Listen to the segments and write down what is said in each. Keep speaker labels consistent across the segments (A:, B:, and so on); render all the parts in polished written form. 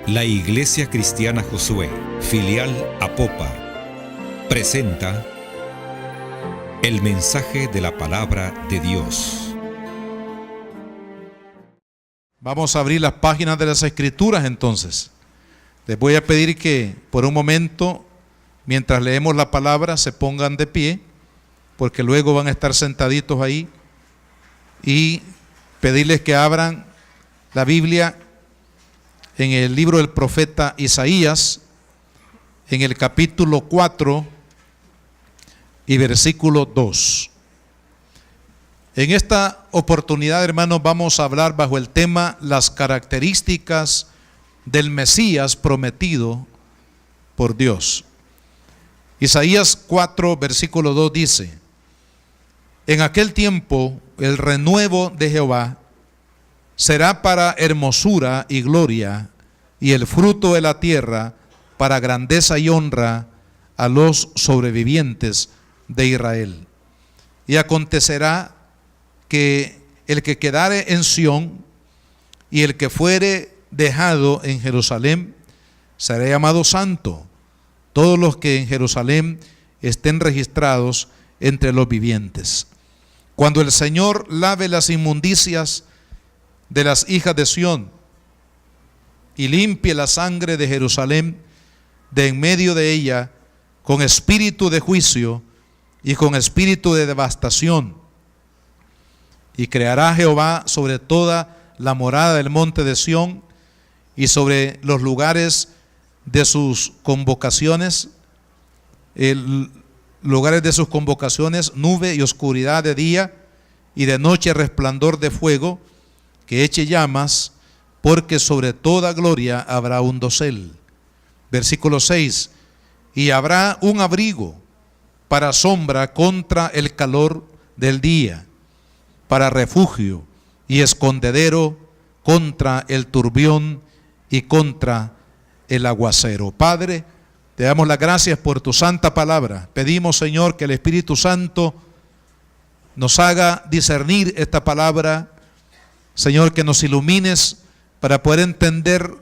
A: La Iglesia Cristiana Josué, filial Apopa, presenta el mensaje de la palabra de Dios.
B: Vamos a abrir las páginas de las Escrituras entonces. Les voy a pedir que por un momento, mientras leemos la palabra, se pongan de pie, porque luego van a estar sentaditos ahí, y pedirles que abran la Biblia en el libro del profeta Isaías, en el capítulo 4 y versículo 2. En esta oportunidad, hermanos, vamos a hablar bajo el tema las características del Mesías prometido por Dios. Isaías 4, versículo 2 dice: en aquel tiempo el renuevo de Jehová será para hermosura y gloria, y el fruto de la tierra para grandeza y honra a los sobrevivientes de Israel. Y acontecerá que el que quedare en Sión y el que fuere dejado en Jerusalén será llamado santo, todos los que en Jerusalén estén registrados entre los vivientes. Cuando el Señor lave las inmundicias de las hijas de Sión y limpie la sangre de Jerusalén de en medio de ella con espíritu de juicio y con espíritu de devastación, y creará Jehová sobre toda la morada del monte de Sión y sobre los lugares de sus convocaciones, nube y oscuridad de día, y de noche resplandor de fuego que eche llamas, porque sobre toda gloria habrá un dosel. Versículo 6: y habrá un abrigo para sombra contra el calor del día, para refugio y escondedero contra el turbión y contra el aguacero. Padre, te damos las gracias por tu santa palabra. Pedimos, Señor, que el Espíritu Santo nos haga discernir esta palabra. Señor, que nos ilumines para poder entender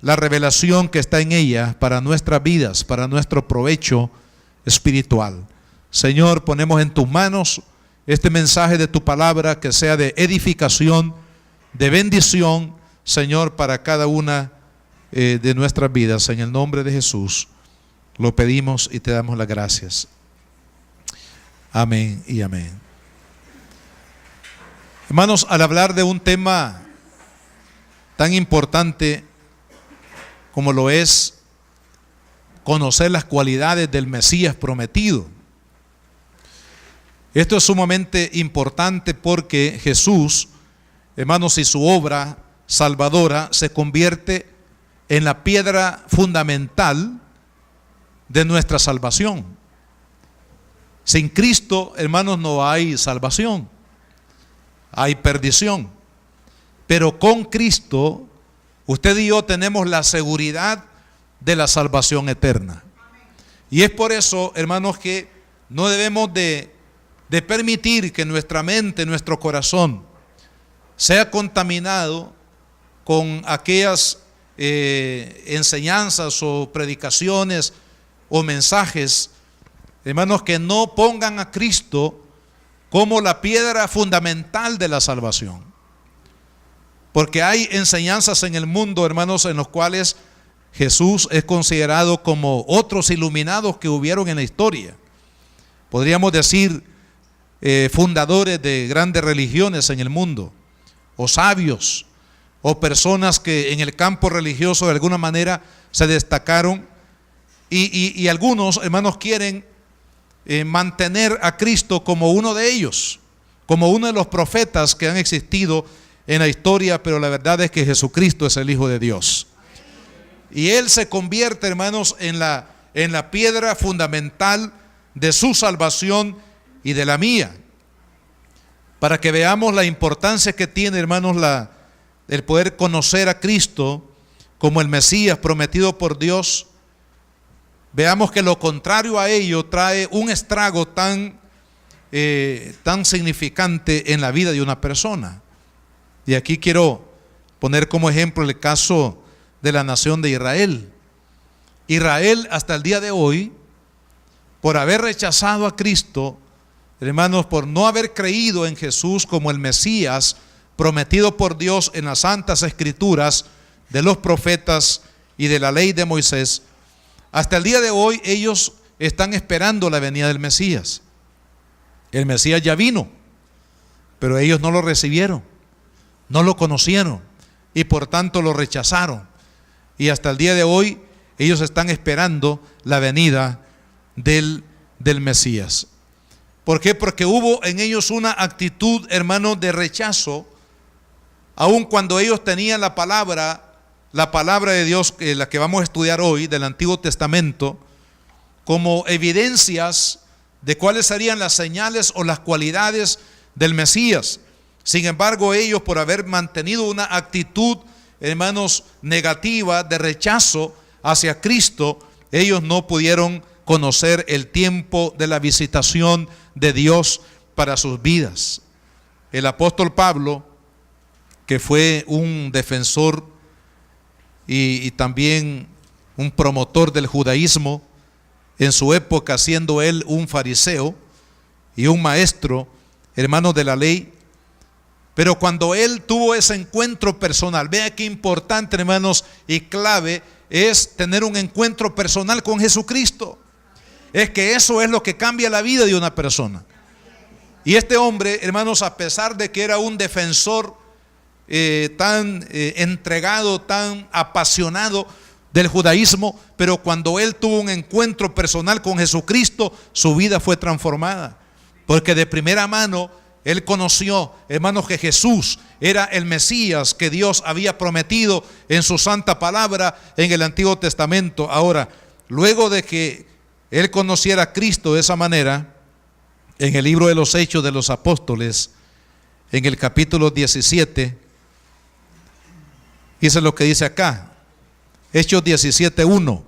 B: la revelación que está en ella para nuestras vidas, para nuestro provecho espiritual. Señor, ponemos en tus manos este mensaje de tu palabra, que sea de edificación, de bendición, Señor, para cada una de nuestras vidas. En el nombre de Jesús lo pedimos y te damos las gracias. Amén y amén. Hermanos, al hablar de un tema tan importante como lo es conocer las cualidades del Mesías prometido, esto es sumamente importante porque Jesús, hermanos, y su obra salvadora se convierte en la piedra fundamental de nuestra salvación. Sin Cristo, hermanos, no hay salvación, hay perdición. Pero con Cristo, usted y yo tenemos la seguridad de la salvación eterna. Y es por eso, hermanos, que no debemos de permitir que nuestra mente, nuestro corazón, sea contaminado con aquellas enseñanzas o predicaciones o mensajes, hermanos, que no pongan a Cristo como la piedra fundamental de la salvación. Porque hay enseñanzas en el mundo, hermanos, en los cuales Jesús es considerado como otros iluminados que hubieron en la historia. Podríamos decir fundadores de grandes religiones en el mundo, o sabios, o personas que en el campo religioso de alguna manera se destacaron, y algunos, hermanos, quieren mantener a Cristo como uno de ellos, como uno de los profetas que han existido en la historia, pero la verdad es que Jesucristo es el Hijo de Dios. Y Él se convierte, hermanos, en la piedra fundamental de su salvación y de la mía. Para que veamos la importancia que tiene, hermanos, el poder conocer a Cristo como el Mesías prometido por Dios, veamos que lo contrario a ello trae un estrago tan significante en la vida de una persona. Y aquí quiero poner como ejemplo el caso de la nación de Israel. Israel hasta el día de hoy, por haber rechazado a Cristo, hermanos, por no haber creído en Jesús como el Mesías prometido por Dios en las santas escrituras de los profetas y de la ley de Moisés, hasta el día de hoy ellos están esperando la venida del Mesías. El Mesías ya vino, pero ellos no lo recibieron, no lo conocieron y por tanto lo rechazaron. Y hasta el día de hoy ellos están esperando la venida del Mesías. ¿Por qué? Porque hubo en ellos una actitud, hermanos, de rechazo, aun cuando ellos tenían la palabra de Dios, la que vamos a estudiar hoy, del Antiguo Testamento, como evidencias de cuáles serían las señales o las cualidades del Mesías. Sin embargo, ellos, por haber mantenido una actitud, hermanos, negativa, de rechazo hacia Cristo, ellos no pudieron conocer el tiempo de la visitación de Dios para sus vidas. El apóstol Pablo, que fue un defensor y también un promotor del judaísmo, en su época siendo él un fariseo y un maestro, hermano de la ley, pero cuando él tuvo ese encuentro personal, vea qué importante, hermanos, y clave es tener un encuentro personal con Jesucristo. Es que eso es lo que cambia la vida de una persona. Y este hombre, hermanos, a pesar de que era un defensor tan entregado, tan apasionado del judaísmo, pero cuando él tuvo un encuentro personal con Jesucristo, su vida fue transformada, porque de primera mano él conoció, hermanos, que Jesús era el Mesías que Dios había prometido en su santa palabra en el Antiguo Testamento. Ahora, luego de que él conociera a Cristo de esa manera, en el libro de los Hechos de los Apóstoles, en el capítulo 17, dice lo que dice acá, Hechos 17:1.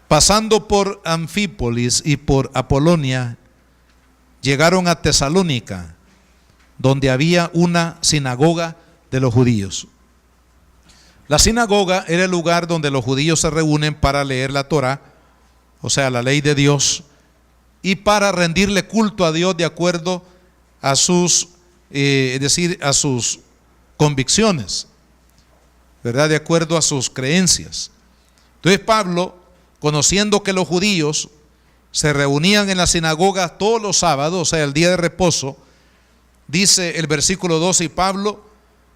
B: Pasando por Anfípolis y por Apolonia, llegaron a Tesalónica, donde había una sinagoga de los judíos. La sinagoga era el lugar donde los judíos se reúnen para leer la Torá, o sea, la ley de Dios, y para rendirle culto a Dios de acuerdo a sus, a sus convicciones, ¿verdad? De acuerdo a sus creencias. Entonces Pablo, conociendo que los judíos se reunían en la sinagoga todos los sábados, o sea, el día de reposo, dice el versículo 12, y Pablo,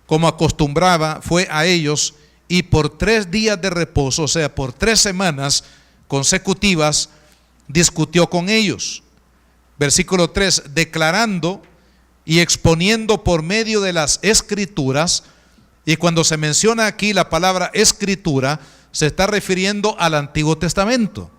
B: como acostumbraba, fue a ellos y por 3 días de reposo, o sea, por 3 semanas consecutivas, discutió con ellos. Versículo 3, declarando y exponiendo por medio de las escrituras. Y cuando se menciona aquí la palabra escritura, se está refiriendo al Antiguo Testamento,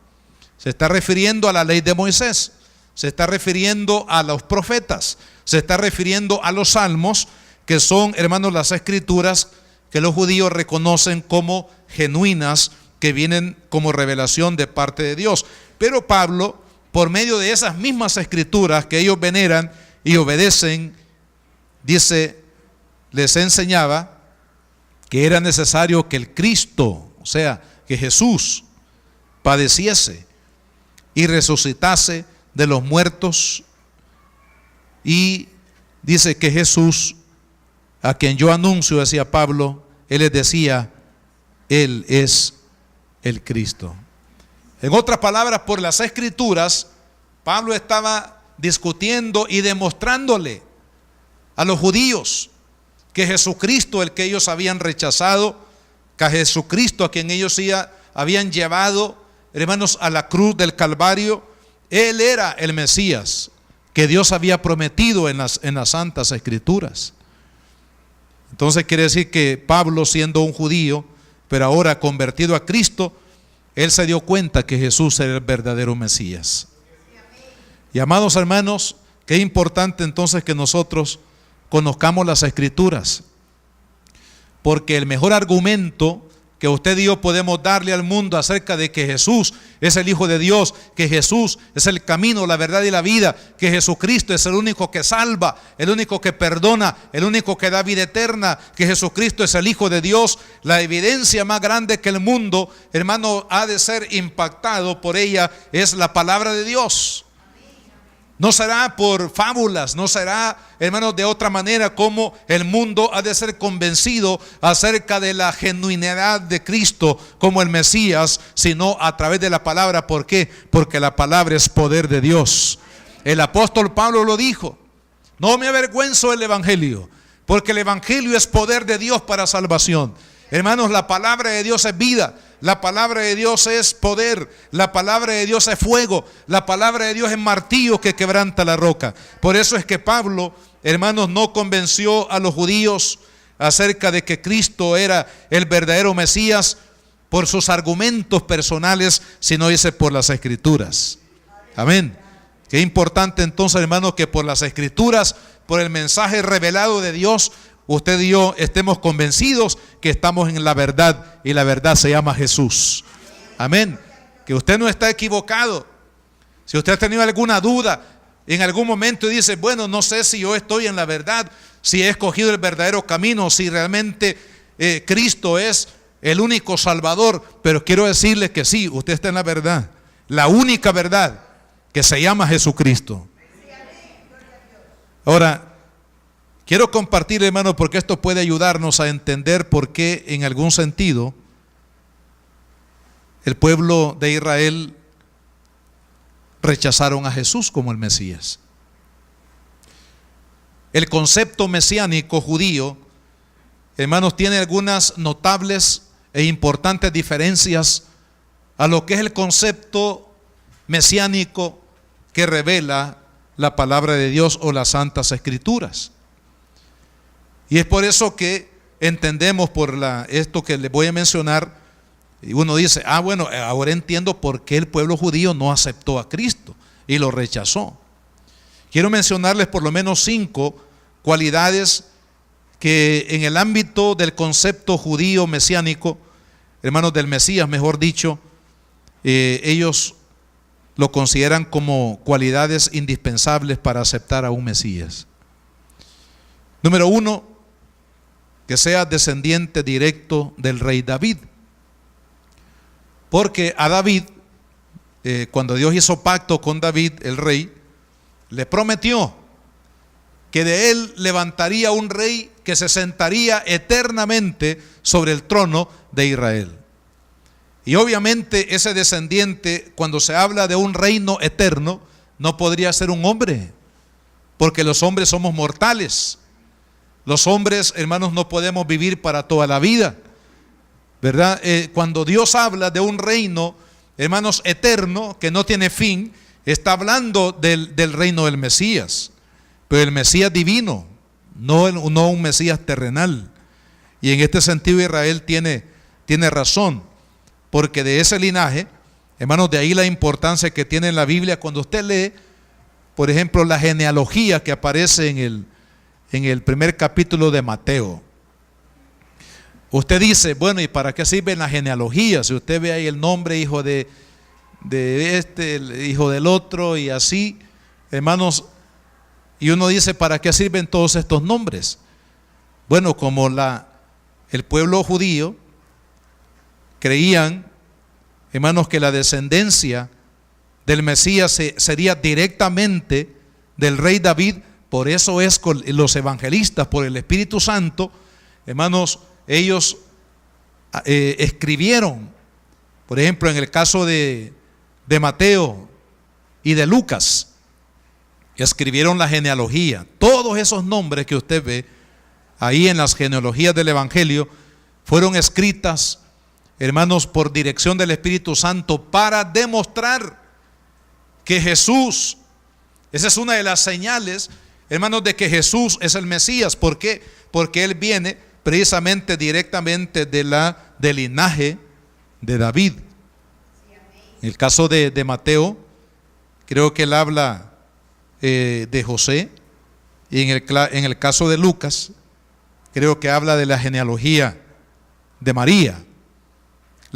B: se está refiriendo a la ley de Moisés, se está refiriendo a los profetas, se está refiriendo a los salmos, que son, hermanos, las escrituras que los judíos reconocen como genuinas, que vienen como revelación de parte de Dios. Pero Pablo, por medio de esas mismas escrituras que ellos veneran y obedecen, dice, les enseñaba que era necesario que el Cristo, o sea, que Jesús padeciese y resucitase de los muertos. Y dice que Jesús, a quien yo anuncio, decía Pablo, él les decía, él es el Cristo. En otras palabras, por las escrituras, Pablo estaba discutiendo y demostrándole a los judíos que Jesucristo, el que ellos habían rechazado, que Jesucristo a quien ellos habían llevado, hermanos, a la cruz del Calvario, él era el Mesías que Dios había prometido en las santas escrituras. Entonces quiere decir que Pablo, siendo un judío, pero ahora convertido a Cristo, él se dio cuenta que Jesús era el verdadero Mesías. Y amados hermanos, qué importante entonces que nosotros conozcamos las escrituras, porque el mejor argumento que que usted y yo podemos darle al mundo acerca de que Jesús es el Hijo de Dios, que Jesús es el camino, la verdad y la vida, que Jesucristo es el único que salva, el único que perdona, el único que da vida eterna, que Jesucristo es el Hijo de Dios. La evidencia más grande que el mundo, hermano, ha de ser impactado por ella es la palabra de Dios. No será por fábulas, no será, hermanos, de otra manera como el mundo ha de ser convencido acerca de la genuinidad de Cristo como el Mesías, sino a través de la palabra. ¿Por qué? Porque la palabra es poder de Dios. El apóstol Pablo lo dijo: no me avergüenzo del evangelio, porque el evangelio es poder de Dios para salvación. Hermanos, la palabra de Dios es vida. La palabra de Dios es poder, la palabra de Dios es fuego, la palabra de Dios es martillo que quebranta la roca. Por eso es que Pablo, hermanos, no convenció a los judíos acerca de que Cristo era el verdadero Mesías por sus argumentos personales, sino dice por las Escrituras. Amén. Qué importante entonces, hermanos, que por las Escrituras, por el mensaje revelado de Dios, usted y yo estemos convencidos que estamos en la verdad, y la verdad se llama Jesús. Amén. Que usted no está equivocado. Si usted ha tenido alguna duda en algún momento y dice: bueno, no sé si yo estoy en la verdad, si he escogido el verdadero camino, si realmente Cristo es el único Salvador, pero quiero decirle que sí, usted está en la verdad, la única verdad, que se llama Jesucristo. Ahora, quiero compartir, hermano, porque esto puede ayudarnos a entender por qué, en algún sentido, el pueblo de Israel rechazaron a Jesús como el Mesías. El concepto mesiánico judío, hermanos, tiene algunas notables e importantes diferencias a lo que es el concepto mesiánico que revela la palabra de Dios o las Santas Escrituras. Y es por eso que entendemos por esto que les voy a mencionar, y uno dice: bueno, ahora entiendo por qué el pueblo judío no aceptó a Cristo y lo rechazó. Quiero mencionarles por lo menos 5 cualidades que en el ámbito del concepto judío mesiánico, hermanos, del Mesías, mejor dicho, ellos lo consideran como cualidades indispensables para aceptar a un Mesías. Número 1, que sea descendiente directo del rey David. Porque a David, cuando Dios hizo pacto con David, el rey, le prometió que de él levantaría un rey que se sentaría eternamente sobre el trono de Israel. Y obviamente ese descendiente, cuando se habla de un reino eterno, no podría ser un hombre, porque los hombres somos mortales. Los hombres, hermanos, no podemos vivir para toda la vida, ¿verdad? Cuando Dios habla de un reino, hermanos, eterno, que no tiene fin, está hablando del reino del Mesías, pero el Mesías divino, no un Mesías terrenal. Y en este sentido Israel tiene razón, porque de ese linaje, hermanos, de ahí la importancia que tiene en la Biblia. Cuando usted lee, por ejemplo, la genealogía que aparece en el primer capítulo de Mateo, usted dice: bueno, ¿y para qué sirve la genealogía? Si usted ve ahí el nombre, hijo de este, el hijo del otro, y así, hermanos, y uno dice: ¿para qué sirven todos estos nombres? Bueno, como el pueblo judío creían, hermanos, que la descendencia del Mesías sería directamente del rey David. Por eso es con los evangelistas, por el Espíritu Santo, hermanos, ellos escribieron, por ejemplo, en el caso de Mateo y de Lucas, escribieron la genealogía. Todos esos nombres que usted ve ahí en las genealogías del Evangelio fueron escritas, hermanos, por dirección del Espíritu Santo, para demostrar que Jesús, esa es una de las señales, hermanos, de que Jesús es el Mesías. ¿Por qué? Porque Él viene precisamente directamente del linaje de David. En el caso de Mateo, creo que él habla de José, y en el caso de Lucas, creo que habla de la genealogía de María.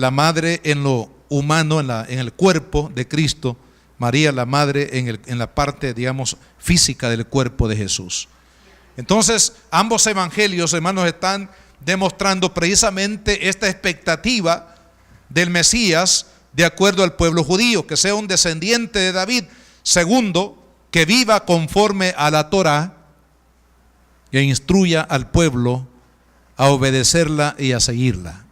B: la madre en lo humano, en el cuerpo de Cristo, María la madre en la parte, digamos, física del cuerpo de Jesús. Entonces, ambos evangelios, hermanos, están demostrando precisamente esta expectativa del Mesías de acuerdo al pueblo judío, que sea un descendiente de David. Segundo, que viva conforme a la Torá e instruya al pueblo a obedecerla y a seguirla.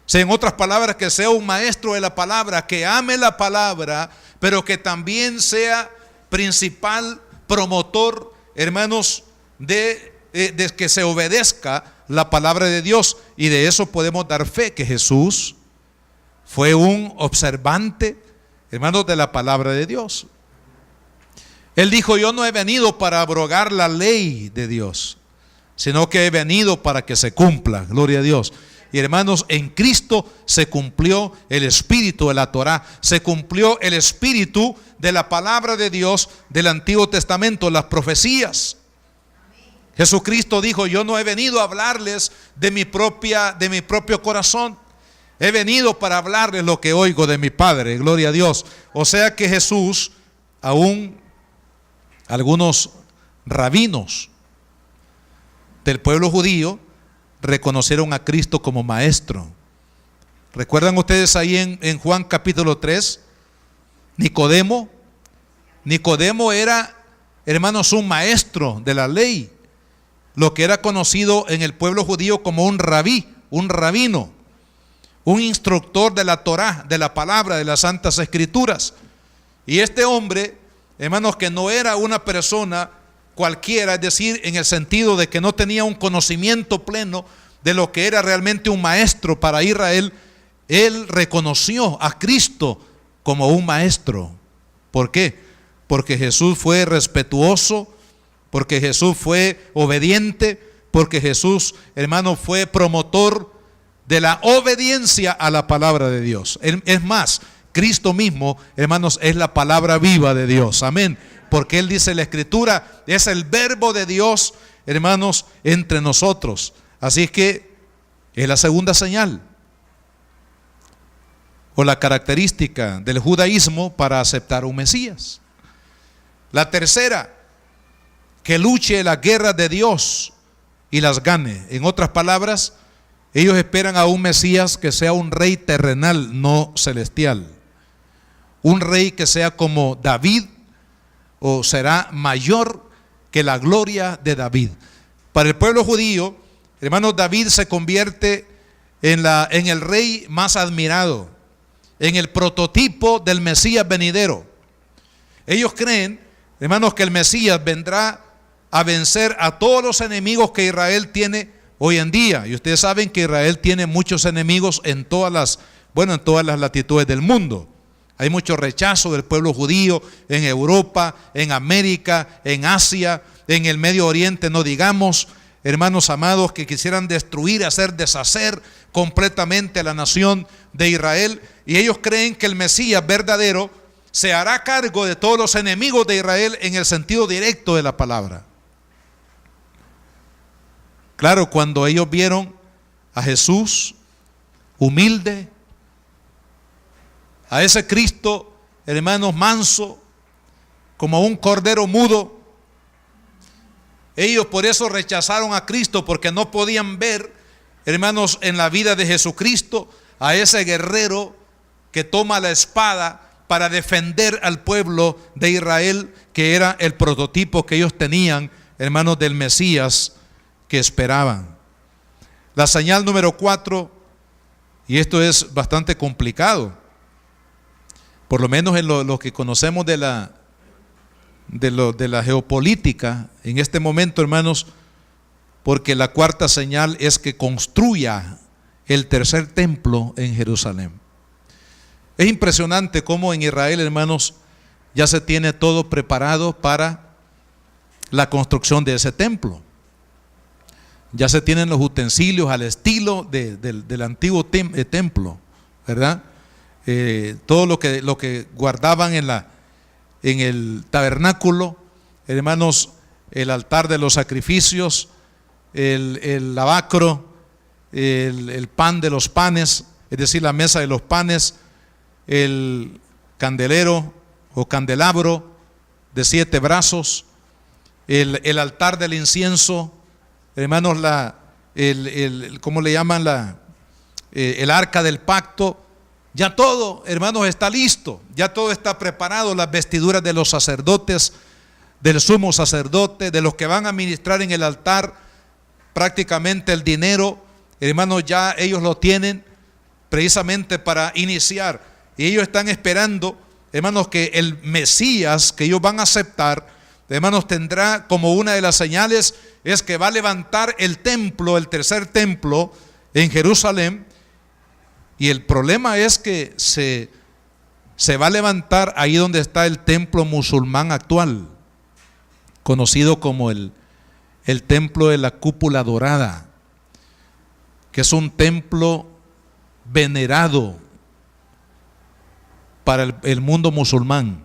B: O sea, en otras palabras, que sea un maestro de la palabra, que ame la palabra, pero que también sea principal promotor, hermanos, de que se obedezca la palabra de Dios. Y de eso podemos dar fe, que Jesús fue un observante, hermanos, de la palabra de Dios. Él dijo: yo no he venido para abrogar la ley de Dios, sino que he venido para que se cumpla. Gloria a Dios. Y hermanos, en Cristo se cumplió el espíritu de la Torá, se cumplió el espíritu de la palabra de Dios del Antiguo Testamento, las profecías. Jesucristo dijo: yo no he venido a hablarles de mi propio corazón, he venido para hablarles lo que oigo de mi Padre. Gloria a Dios. O sea que Jesús, aún algunos rabinos del pueblo judío reconocieron a Cristo como maestro. ¿Recuerdan ustedes ahí en Juan capítulo 3? Nicodemo era, hermanos, un maestro de la ley, lo que era conocido en el pueblo judío como un rabí, un rabino, un instructor de la Torá, de la palabra, de las santas escrituras. Y este hombre, hermanos, que no era una persona cualquiera, es decir, en el sentido de que no tenía un conocimiento pleno de lo que era realmente un maestro para Israel, él reconoció a Cristo como un maestro. ¿Por qué? Porque Jesús fue respetuoso, porque Jesús fue obediente, porque Jesús, hermano, fue promotor de la obediencia a la palabra de Dios. Es más, Cristo mismo, hermanos, es la palabra viva de Dios. Amén. Porque Él dice en la Escritura, es el verbo de Dios, hermanos, entre nosotros. Así es que es la segunda señal o la característica del judaísmo para aceptar un Mesías. La tercera, que luche la guerra de Dios y las gane. En otras palabras, ellos esperan a un Mesías que sea un rey terrenal, no celestial. Un rey que sea como David, o será mayor que la gloria de David. Para el pueblo judío, hermanos, David se convierte en el rey más admirado, en el prototipo del Mesías venidero. Ellos creen, hermanos, que el Mesías vendrá a vencer a todos los enemigos que Israel tiene hoy en día. Y ustedes saben que Israel tiene muchos enemigos en todas las latitudes del mundo. Hay mucho rechazo del pueblo judío en Europa, en América, en Asia, en el Medio Oriente, no digamos, hermanos amados, que quisieran destruir, deshacer completamente la nación de Israel. Y ellos creen que el Mesías verdadero se hará cargo de todos los enemigos de Israel en el sentido directo de la palabra. Claro, cuando ellos vieron a Jesús humilde, a ese Cristo, hermanos, manso, como un cordero mudo, ellos por eso rechazaron a Cristo, porque no podían ver, hermanos, en la vida de Jesucristo a ese guerrero que toma la espada para defender al pueblo de Israel, que era el prototipo que ellos tenían, hermanos, del Mesías que esperaban. La señal número 4, y esto es bastante complicado, por lo menos en lo que conocemos de la geopolítica en este momento, hermanos, porque la cuarta señal es que construya el tercer templo en Jerusalén. Es impresionante cómo en Israel, hermanos, ya se tiene todo preparado para la construcción de ese templo. Ya se tienen los utensilios al estilo del antiguo templo, ¿verdad? Todo lo que guardaban en el tabernáculo, hermanos, el altar de los sacrificios, el lavacro, el pan de los panes, es decir, la mesa de los panes, el candelero o candelabro de 7 brazos, el altar del incienso, hermanos, ¿cómo le llaman? El arca del pacto. Ya todo, hermanos, está listo, ya todo está preparado, las vestiduras de los sacerdotes, del sumo sacerdote, de los que van a ministrar en el altar, prácticamente el dinero, hermanos, ya ellos lo tienen precisamente para iniciar, y ellos están esperando, hermanos, que el Mesías que ellos van a aceptar, hermanos, tendrá como una de las señales, es que va a levantar el templo, el tercer templo en Jerusalén. Y el problema es que se va a levantar ahí donde está el templo musulmán actual, conocido como el templo de la cúpula dorada, que es un templo venerado para el mundo musulmán,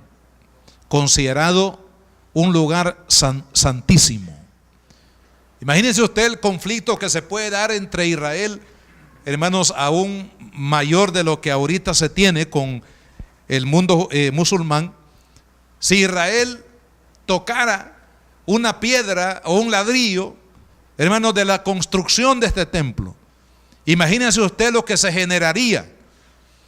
B: considerado un lugar santísimo. Imagínense usted el conflicto que se puede dar entre Israel, hermanos, aún mayor de lo que ahorita se tiene con el mundo musulmán. Si Israel tocara una piedra o un ladrillo, hermanos, de la construcción de este templo, imagínense usted lo que se generaría.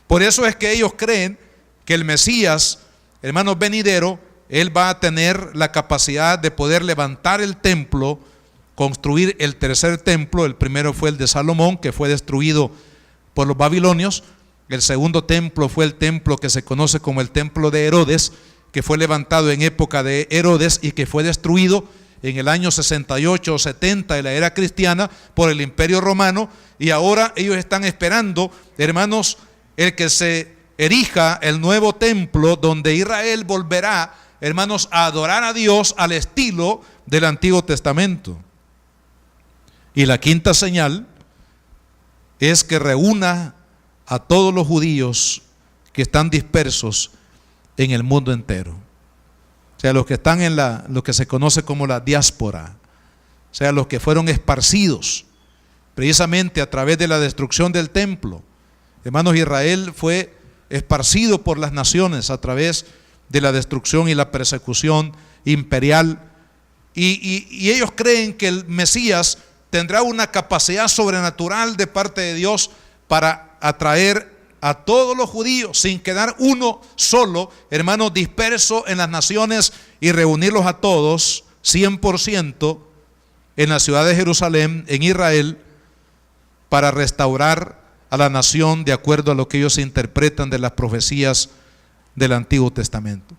B: Por eso es que ellos creen que el Mesías, hermanos, venidero, él va a tener la capacidad de poder levantar el templo, construir el tercer templo. El primero fue el de Salomón, que fue destruido por los babilonios. El segundo templo fue el templo que se conoce como el templo de Herodes, que fue levantado en época de Herodes y que fue destruido en el año 68 o 70 de la era cristiana por el Imperio Romano. Y ahora ellos están esperando, hermanos, el que se erija el nuevo templo donde Israel volverá, hermanos, a adorar a Dios al estilo del Antiguo Testamento. Y la quinta señal es que reúna a todos los judíos que están dispersos en el mundo entero. O sea, los que están en lo que se conoce como la diáspora. O sea, los que fueron esparcidos precisamente a través de la destrucción del templo. Hermanos, Israel fue esparcido por las naciones a través de la destrucción y la persecución imperial. Y ellos creen que el Mesías tendrá una capacidad sobrenatural de parte de Dios para atraer a todos los judíos sin quedar uno solo, hermanos, disperso en las naciones, y reunirlos a todos 100% en la ciudad de Jerusalén, en Israel, para restaurar a la nación de acuerdo a lo que ellos interpretan de las profecías del Antiguo Testamento.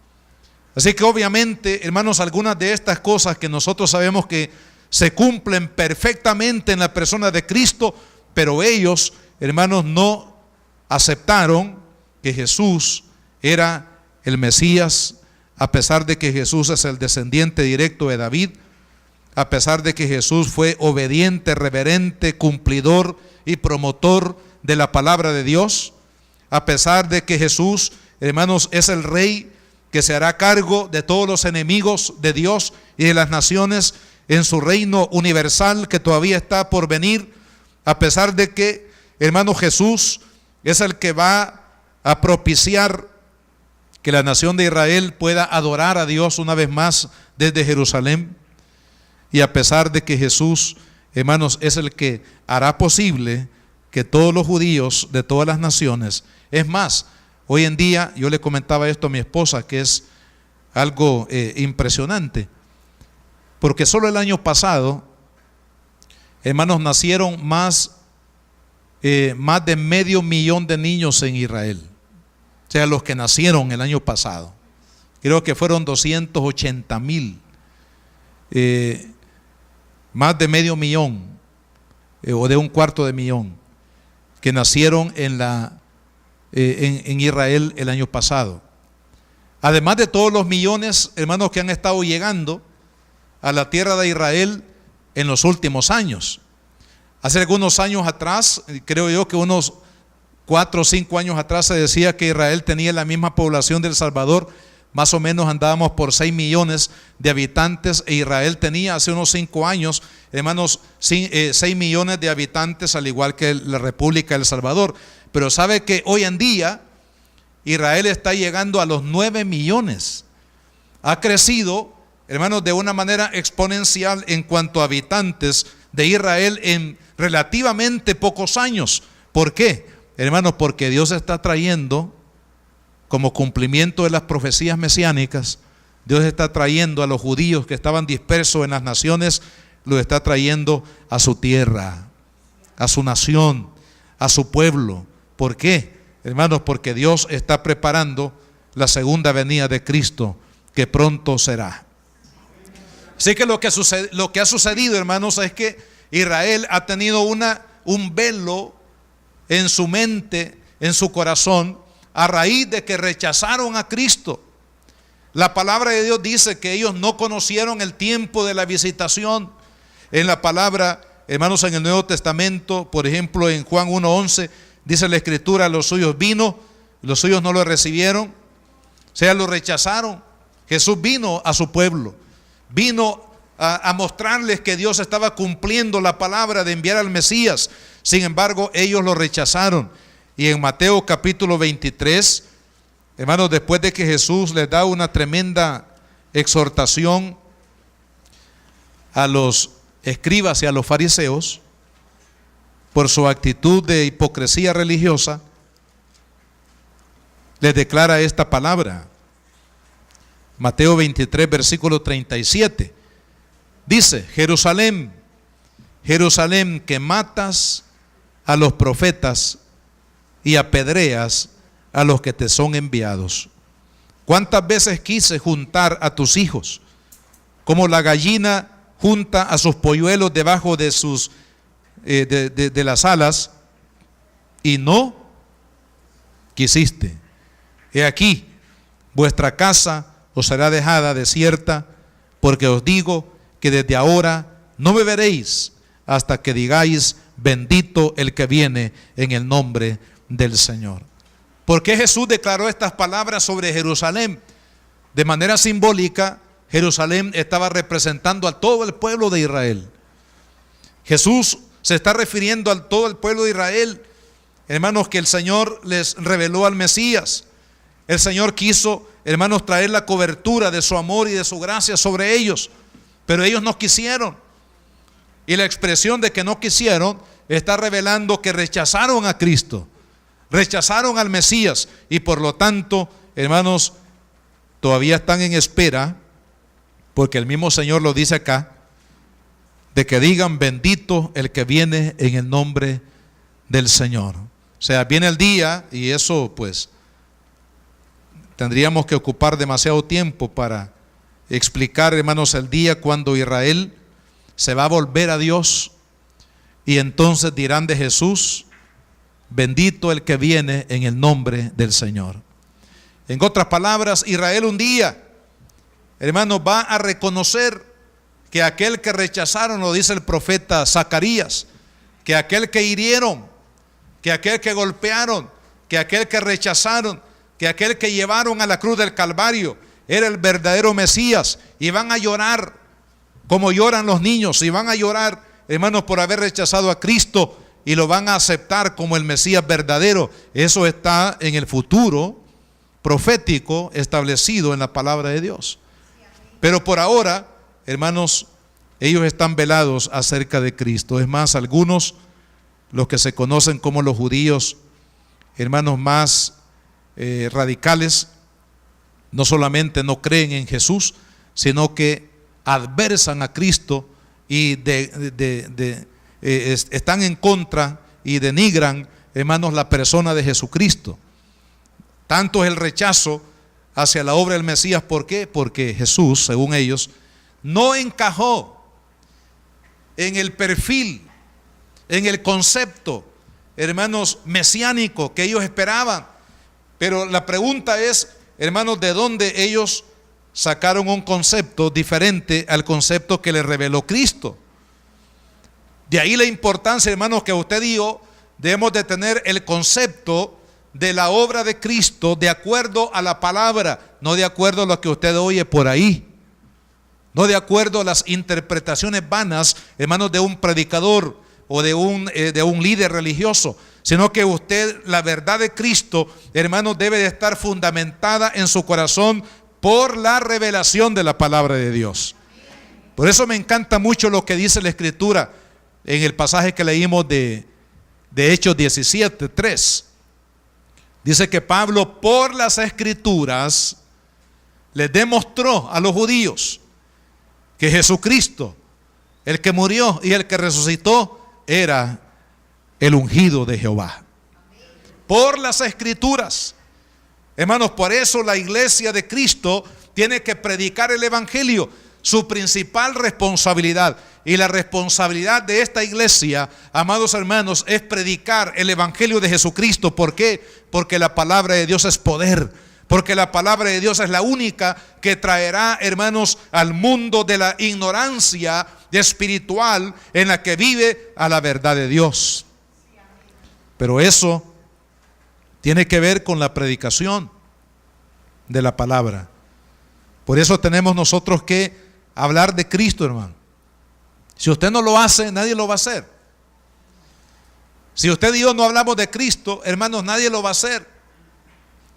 B: Así que obviamente, hermanos, algunas de estas cosas que nosotros sabemos que se cumplen perfectamente en la persona de Cristo, pero ellos, hermanos, no aceptaron que Jesús era el Mesías, a pesar de que Jesús es el descendiente directo de David, a pesar de que Jesús fue obediente, reverente, cumplidor y promotor de la palabra de Dios, a pesar de que Jesús, hermanos, es el Rey que se hará cargo de todos los enemigos de Dios y de las naciones en su reino universal que todavía está por venir, a pesar de que, hermano, Jesús es el que va a propiciar que la nación de Israel pueda adorar a Dios una vez más desde Jerusalén, y a pesar de que Jesús, hermanos, es el que hará posible que todos los judíos de todas las naciones, es más, hoy en día, yo le comentaba esto a mi esposa, que es algo impresionante, porque solo el año pasado, hermanos, nacieron más de 500,000 de niños en Israel. O sea, los que nacieron el año pasado. Creo que fueron 280,000. Más de 500,000 o de 250,000 que nacieron en Israel el año pasado. Además de todos los millones, hermanos, que han estado llegando a la tierra de Israel en los últimos años. Hace algunos años atrás, creo yo que unos 4 o 5 años atrás, se decía que Israel tenía la misma población de El Salvador. Más o menos andábamos por 6 millones de habitantes, e Israel tenía hace unos 5 años, hermanos, 6 millones de habitantes, al igual que la República de El Salvador. Pero sabe que hoy en día Israel está llegando a los 9 millones. Ha crecido, hermanos, de una manera exponencial en cuanto a habitantes de Israel en relativamente pocos años. ¿Por qué? Hermanos, porque Dios está trayendo, como cumplimiento de las profecías mesiánicas, Dios está trayendo a los judíos que estaban dispersos en las naciones, los está trayendo a su tierra, a su nación, a su pueblo. ¿Por qué? Hermanos, porque Dios está preparando la segunda venida de Cristo, que pronto será. Así que lo que ha sucedido, hermanos, es que Israel ha tenido un velo en su mente, en su corazón, a raíz de que rechazaron a Cristo. La palabra de Dios dice que ellos no conocieron el tiempo de la visitación. En la palabra, hermanos, en el Nuevo Testamento, por ejemplo, en Juan 1:11, dice la Escritura: los suyos vino, los suyos no lo recibieron, o sea, lo rechazaron. Jesús vino a su pueblo, vino a mostrarles que Dios estaba cumpliendo la palabra de enviar al Mesías. Sin embargo, ellos lo rechazaron. Y en Mateo capítulo 23, hermanos, después de que Jesús les da una tremenda exhortación a los escribas y a los fariseos por su actitud de hipocresía religiosa, les declara esta palabra. Mateo 23, versículo 37. Dice: Jerusalén, Jerusalén, que matas a los profetas y apedreas a los que te son enviados. ¿Cuántas veces quise juntar a tus hijos, como la gallina junta a sus polluelos debajo de sus de las alas, y no quisiste? He aquí, vuestra casa os será dejada desierta, porque os digo que desde ahora no beberéis hasta que digáis: bendito el que viene en el nombre del Señor. ¿Por qué Jesús declaró estas palabras sobre Jerusalén? De manera simbólica, Jerusalén estaba representando a todo el pueblo de Israel. Jesús se está refiriendo a todo el pueblo de Israel, hermanos, que el Señor les reveló al Mesías. El Señor quiso, hermanos, traer la cobertura de su amor y de su gracia sobre ellos, pero ellos no quisieron. Y la expresión de que no quisieron está revelando que rechazaron a Cristo, rechazaron al Mesías, y por lo tanto, hermanos, todavía están en espera, porque el mismo Señor lo dice acá, de que digan: bendito el que viene en el nombre del Señor. O sea, viene el día, y eso pues tendríamos que ocupar demasiado tiempo para explicar, hermanos, el día cuando Israel se va a volver a Dios, y entonces dirán de Jesús: bendito el que viene en el nombre del Señor. En otras palabras, Israel un día, hermanos, va a reconocer que aquel que rechazaron, lo dice el profeta Zacarías, que aquel que hirieron, que aquel que golpearon, que aquel que rechazaron, que aquel que llevaron a la cruz del Calvario era el verdadero Mesías, y van a llorar como lloran los niños, y van a llorar, hermanos, por haber rechazado a Cristo, y lo van a aceptar como el Mesías verdadero. Eso está en el futuro profético establecido en la palabra de Dios. Pero por ahora, hermanos, ellos están velados acerca de Cristo. Es más, algunos, los que se conocen como los judíos, hermanos, más radicales, no solamente no creen en Jesús, sino que adversan a Cristo y están en contra y denigran, hermanos, la persona de Jesucristo. Tanto es el rechazo hacia la obra del Mesías. ¿Por qué? Porque Jesús, según ellos, no encajó en el perfil, en el concepto, hermanos, mesiánico que ellos esperaban. Pero la pregunta es, hermanos, ¿de dónde ellos sacaron un concepto diferente al concepto que les reveló Cristo? De ahí la importancia, hermanos, que usted y yo debemos de tener el concepto de la obra de Cristo de acuerdo a la palabra, no de acuerdo a lo que usted oye por ahí, no de acuerdo a las interpretaciones vanas, hermanos, de un predicador, o de un líder religioso, sino que usted, la verdad de Cristo, hermanos, debe de estar fundamentada en su corazón por la revelación de la palabra de Dios. Por eso me encanta mucho lo que dice la Escritura en el pasaje que leímos de Hechos 17:3. Dice que Pablo, por las Escrituras, les demostró a los judíos que Jesucristo, el que murió y el que resucitó, era el ungido de Jehová. Por las Escrituras. Hermanos, por eso la iglesia de Cristo tiene que predicar el evangelio, su principal responsabilidad. Y la responsabilidad de esta iglesia, amados hermanos, es predicar el evangelio de Jesucristo. ¿Por qué? Porque la palabra de Dios es poder. Porque la palabra de Dios es la única que traerá, hermanos, al mundo de la ignorancia espiritual en la que vive a la verdad de Dios. Pero eso tiene que ver con la predicación de la palabra. Por eso tenemos nosotros que hablar de Cristo, hermano. Si usted no lo hace, nadie lo va a hacer. Si usted y yo no hablamos de Cristo, hermanos, nadie lo va a hacer.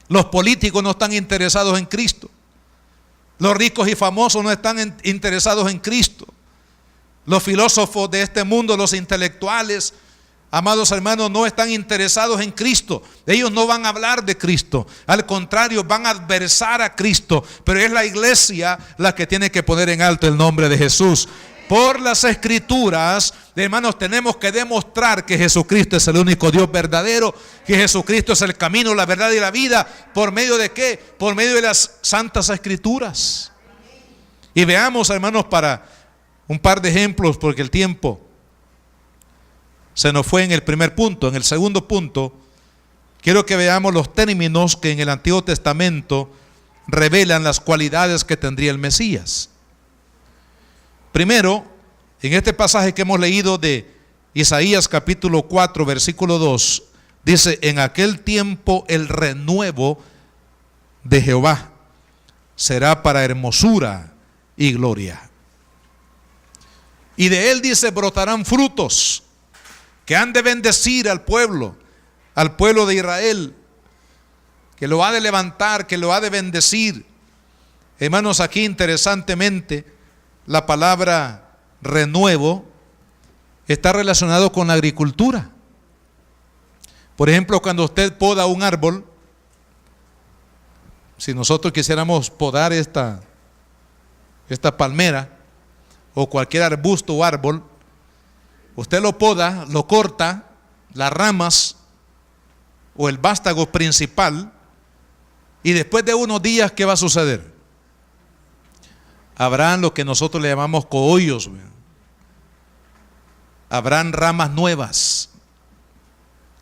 B: Los políticos no están interesados en Cristo. Los ricos y famosos no están interesados en Cristo. Los filósofos de este mundo, los intelectuales, amados hermanos, no están interesados en Cristo. Ellos no van a hablar de Cristo. Al contrario, van a adversar a Cristo. Pero es la iglesia la que tiene que poner en alto el nombre de Jesús. Por las Escrituras, hermanos, tenemos que demostrar que Jesucristo es el único Dios verdadero, que Jesucristo es el camino, la verdad y la vida. ¿Por medio de qué? Por medio de las santas Escrituras. Y veamos, hermanos, para un par de ejemplos, porque el tiempo se nos fue en el primer punto. En el segundo punto, quiero que veamos los términos que en el Antiguo Testamento revelan las cualidades que tendría el Mesías. Primero, en este pasaje que hemos leído de Isaías capítulo 4, versículo 2, dice: en aquel tiempo el renuevo de Jehová será para hermosura y gloria. Y de él, dice, brotarán frutos que han de bendecir al pueblo de Israel, que lo ha de levantar, que lo ha de bendecir. Hermanos, aquí interesantemente, la palabra renuevo está relacionado con la agricultura. Por ejemplo, cuando usted poda un árbol, si nosotros quisiéramos podar esta palmera o cualquier arbusto o árbol, usted lo poda, lo corta, las ramas o el vástago principal, y después de unos días, ¿qué va a suceder? Habrán lo que nosotros le llamamos cogollos. Habrán ramas nuevas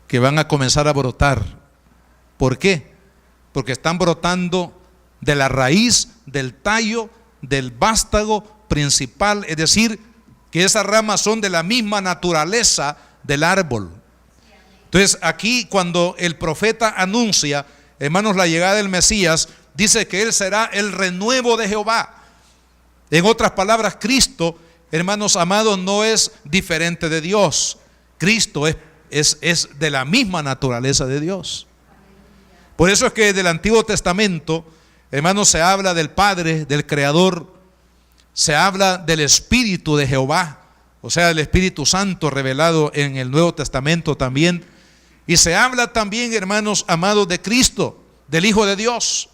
B: que van a comenzar a brotar. ¿Por qué? Porque están brotando de la raíz, del tallo, del vástago principal. Es decir, que esas ramas son de la misma naturaleza del árbol. Entonces aquí, cuando el profeta anuncia, hermanos, la llegada del Mesías, dice que él será el renuevo de Jehová. En otras palabras, Cristo, hermanos amados, no es diferente de Dios. Cristo es de la misma naturaleza de Dios. Por eso es que del Antiguo Testamento, hermanos, se habla del Padre, del Creador, se habla del Espíritu de Jehová, o sea, del Espíritu Santo revelado en el Nuevo Testamento también. Y se habla también, hermanos amados, de Cristo, del Hijo de Dios,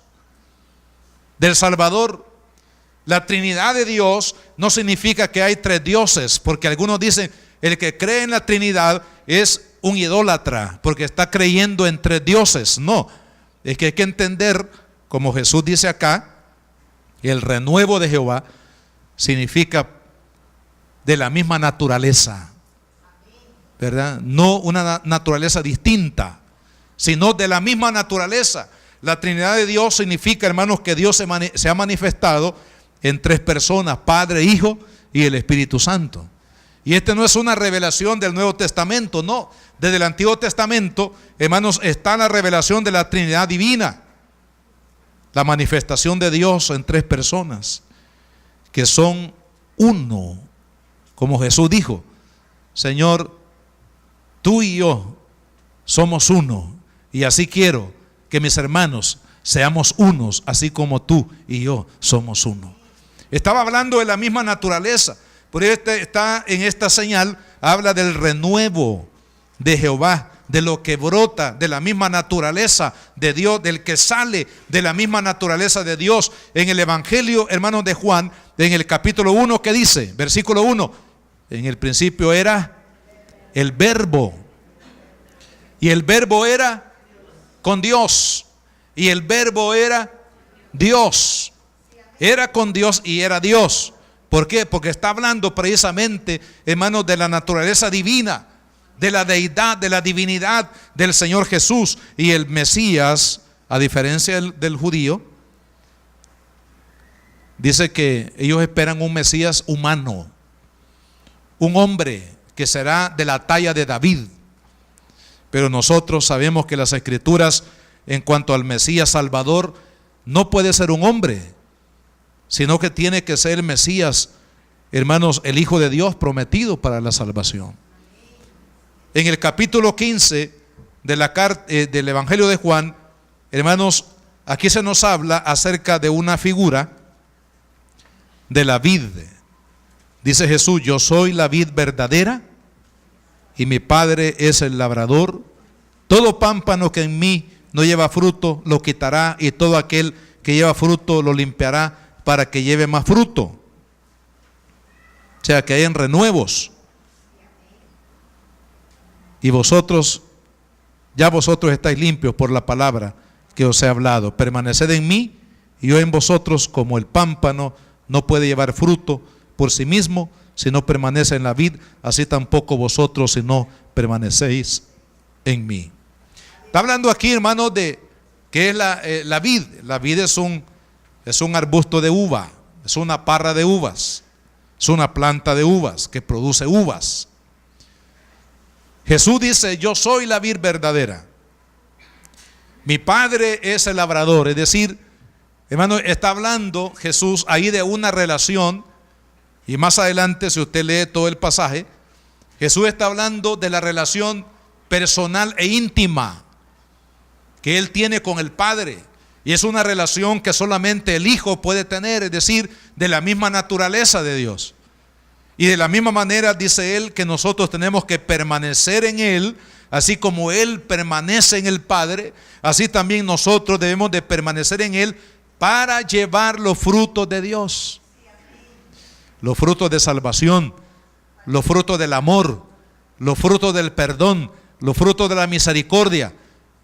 B: del Salvador. La Trinidad de Dios no significa que hay tres dioses, porque algunos dicen, el que cree en la Trinidad es un idólatra, porque está creyendo en tres dioses. No, es que hay que entender, como Jesús dice acá, el renuevo de Jehová significa de la misma naturaleza, ¿verdad? No una naturaleza distinta, sino de la misma naturaleza. La Trinidad de Dios significa, hermanos, que Dios se ha manifestado en tres personas: Padre, Hijo y el Espíritu Santo. Y esta no es una revelación del Nuevo Testamento, no. Desde el Antiguo Testamento, hermanos, está la revelación de la Trinidad divina, la manifestación de Dios en tres personas que son uno, como Jesús dijo: Señor, tú y yo somos uno, y así quiero que mis hermanos seamos unos, así como tú y yo somos uno. Estaba hablando de la misma naturaleza. Por eso está en esta señal, habla del renuevo de Jehová, de lo que brota de la misma naturaleza de Dios, del que sale de la misma naturaleza de Dios. En el Evangelio, hermanos, de Juan, en el capítulo 1, ¿qué dice? Versículo 1, en el principio era el Verbo, y el Verbo era con Dios, y el Verbo era Dios. Era con Dios y era Dios. ¿Por qué? Porque está hablando precisamente, hermanos, de la naturaleza divina, de la deidad, de la divinidad del Señor Jesús. Y el Mesías, a diferencia del judío, dice que ellos esperan un Mesías humano, un hombre que será de la talla de David. Pero nosotros sabemos que las Escrituras, en cuanto al Mesías Salvador, no puede ser un hombre, sino que tiene que ser el Mesías, hermanos, el Hijo de Dios prometido para la salvación. En el capítulo 15 del Evangelio de Juan, hermanos, aquí se nos habla acerca de una figura de la vid. Dice Jesús: yo soy la vid verdadera y mi Padre es el labrador. Todo pámpano que en mí no lleva fruto lo quitará, y todo aquel que lleva fruto lo limpiará para que lleve más fruto. O sea, que hayan renuevos. Y vosotros estáis limpios por la palabra que os he hablado. Permaneced en mí y yo en vosotros. Como el pámpano no puede llevar fruto por sí mismo si no permanece en la vid, así tampoco vosotros si no permanecéis en mí. Está hablando aquí, hermanos, de que es la vid. La vid es un arbusto de uva, es una parra de uvas, es una planta de uvas que produce uvas. Jesús dice: yo soy la vid verdadera, mi Padre es el labrador. Es decir, hermano, está hablando Jesús ahí de una relación, y más adelante, si usted lee todo el pasaje, Jesús está hablando de la relación personal e íntima que Él tiene con el Padre. Y es una relación que solamente el Hijo puede tener, es decir, de la misma naturaleza de Dios. Y de la misma manera dice Él que nosotros tenemos que permanecer en Él, así como Él permanece en el Padre, así también nosotros debemos de permanecer en Él para llevar los frutos de Dios. Los frutos de salvación, los frutos del amor, los frutos del perdón, los frutos de la misericordia,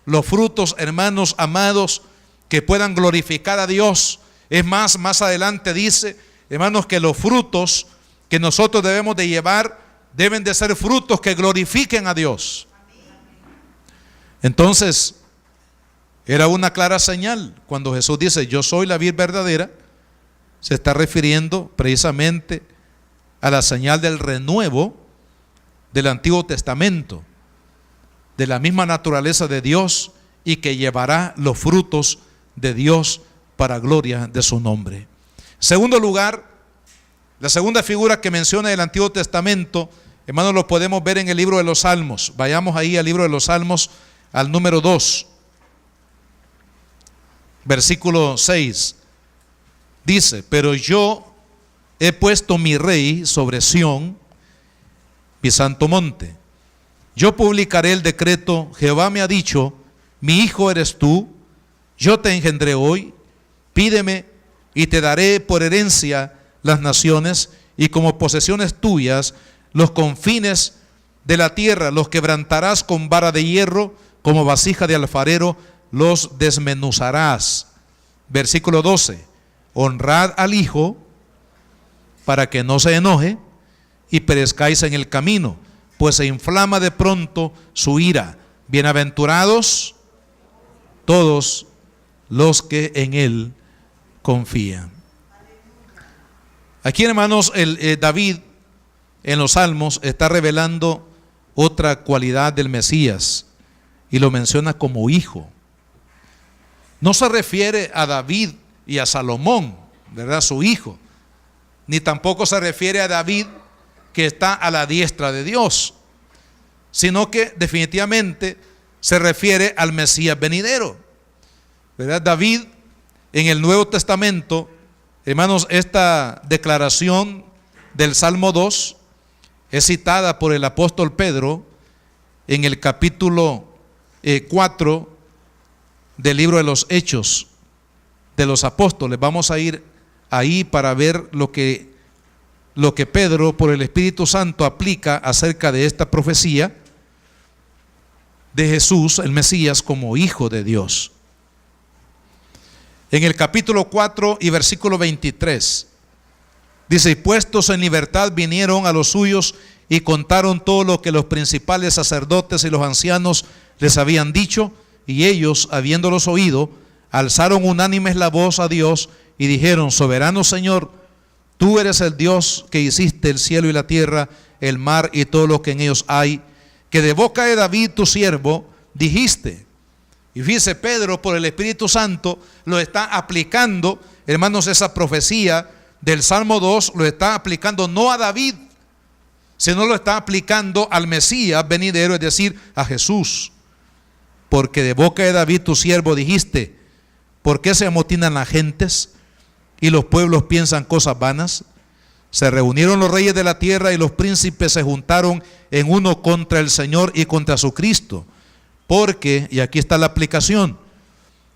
B: los frutos, hermanos amados, que puedan glorificar a Dios. Es más adelante dice, hermanos, que los frutos que nosotros debemos de llevar deben de ser frutos que glorifiquen a Dios. Entonces, era una clara señal cuando Jesús dice: yo soy la vid verdadera. Se está refiriendo precisamente a la señal del renuevo del Antiguo Testamento, de la misma naturaleza de Dios, y que llevará los frutos de Dios para gloria de su nombre. Segundo lugar, la segunda figura que menciona el Antiguo Testamento, hermanos, lo podemos ver en el libro de los Salmos. Vayamos ahí al libro de los Salmos, al número 2, versículo 6. Dice: pero yo he puesto mi rey sobre Sión, mi santo monte. Yo publicaré el decreto. Jehová me ha dicho: mi hijo eres tú, yo te engendré hoy. Pídeme y te daré por herencia las naciones, y como posesiones tuyas los confines de la tierra. Los quebrantarás con vara de hierro, como vasija de alfarero los desmenuzarás. Versículo 12. Honrad al Hijo para que no se enoje y perezcáis en el camino, pues se inflama de pronto su ira. Bienaventurados todos los que en Él confían. Aquí, hermanos, David en los Salmos está revelando otra cualidad del Mesías y lo menciona como hijo. No se refiere a David y a Salomón, ¿verdad?, su hijo, ni tampoco se refiere a David que está a la diestra de Dios, sino que definitivamente se refiere al Mesías venidero, ¿verdad? David en el Nuevo Testamento, hermanos, esta declaración del Salmo 2 es citada por el apóstol Pedro en el capítulo 4 del libro de los Hechos de los Apóstoles. Vamos a ir ahí para ver lo que Pedro por el Espíritu Santo aplica acerca de esta profecía de Jesús, el Mesías, como Hijo de Dios. En el capítulo 4 y versículo 23 dice: y puestos en libertad vinieron a los suyos y contaron todo lo que los principales sacerdotes y los ancianos les habían dicho, y ellos, habiéndolos oído, alzaron unánimes la voz a Dios y dijeron: soberano Señor, tú eres el Dios que hiciste el cielo y la tierra, el mar y todo lo que en ellos hay, que de boca de David tu siervo dijiste. Y fíjese, Pedro por el Espíritu Santo lo está aplicando, hermanos, esa profecía del Salmo 2 lo está aplicando no a David, sino lo está aplicando al Mesías venidero, es decir, a Jesús. Porque de boca de David tu siervo dijiste: ¿por qué se amotinan las gentes y los pueblos piensan cosas vanas? Se reunieron los reyes de la tierra y los príncipes se juntaron en uno contra el Señor y contra su Cristo. Porque, y aquí está la aplicación,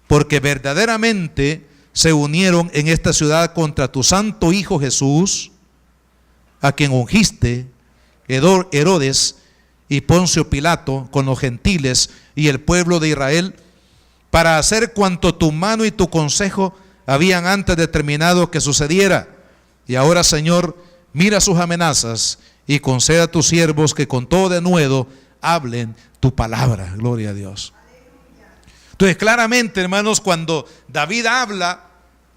B: porque verdaderamente se unieron en esta ciudad contra tu santo Hijo Jesús, a quien ungiste, Herodes y Poncio Pilato, con los gentiles y el pueblo de Israel, para hacer cuanto tu mano y tu consejo habían antes determinado que sucediera. Y ahora, Señor, mira sus amenazas y conceda a tus siervos que con todo denuedo hablen tu palabra. Gloria a Dios. Entonces, claramente, hermanos, cuando David habla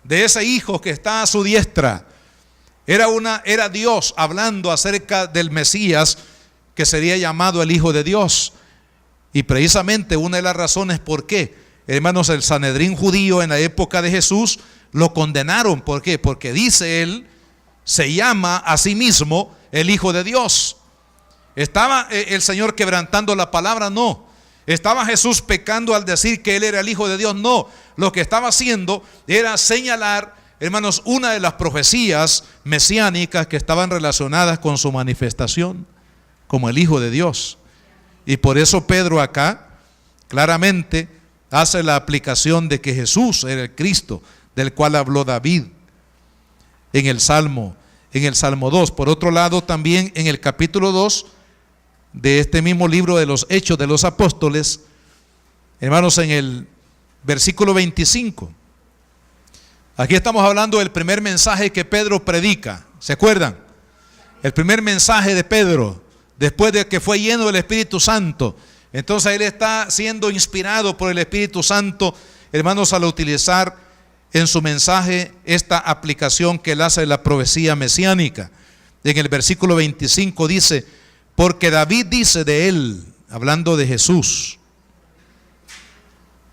B: de ese hijo que está a su diestra, era Dios hablando acerca del Mesías que sería llamado el Hijo de Dios. Y precisamente una de las razones por qué, hermanos, el Sanedrín judío en la época de Jesús lo condenaron. ¿Por qué? Porque dice él, se llama a sí mismo el Hijo de Dios. ¿Estaba el Señor quebrantando la palabra? No. ¿Estaba Jesús pecando al decir que Él era el Hijo de Dios? No. Lo que estaba haciendo era señalar, hermanos, una de las profecías mesiánicas que estaban relacionadas con su manifestación como el Hijo de Dios. Y por eso Pedro acá claramente hace la aplicación de que Jesús era el Cristo del cual habló David en el Salmo 2. Por otro lado, también en el capítulo 2 de este mismo libro de los Hechos de los Apóstoles, hermanos, en el versículo 25, aquí estamos hablando del primer mensaje que Pedro predica. ¿Se acuerdan? El primer mensaje de Pedro, después de que fue lleno del Espíritu Santo. Entonces él está siendo inspirado por el Espíritu Santo, hermanos, al utilizar en su mensaje esta aplicación que él hace de la profecía mesiánica. En el versículo 25 dice: porque David dice de él, hablando de Jesús: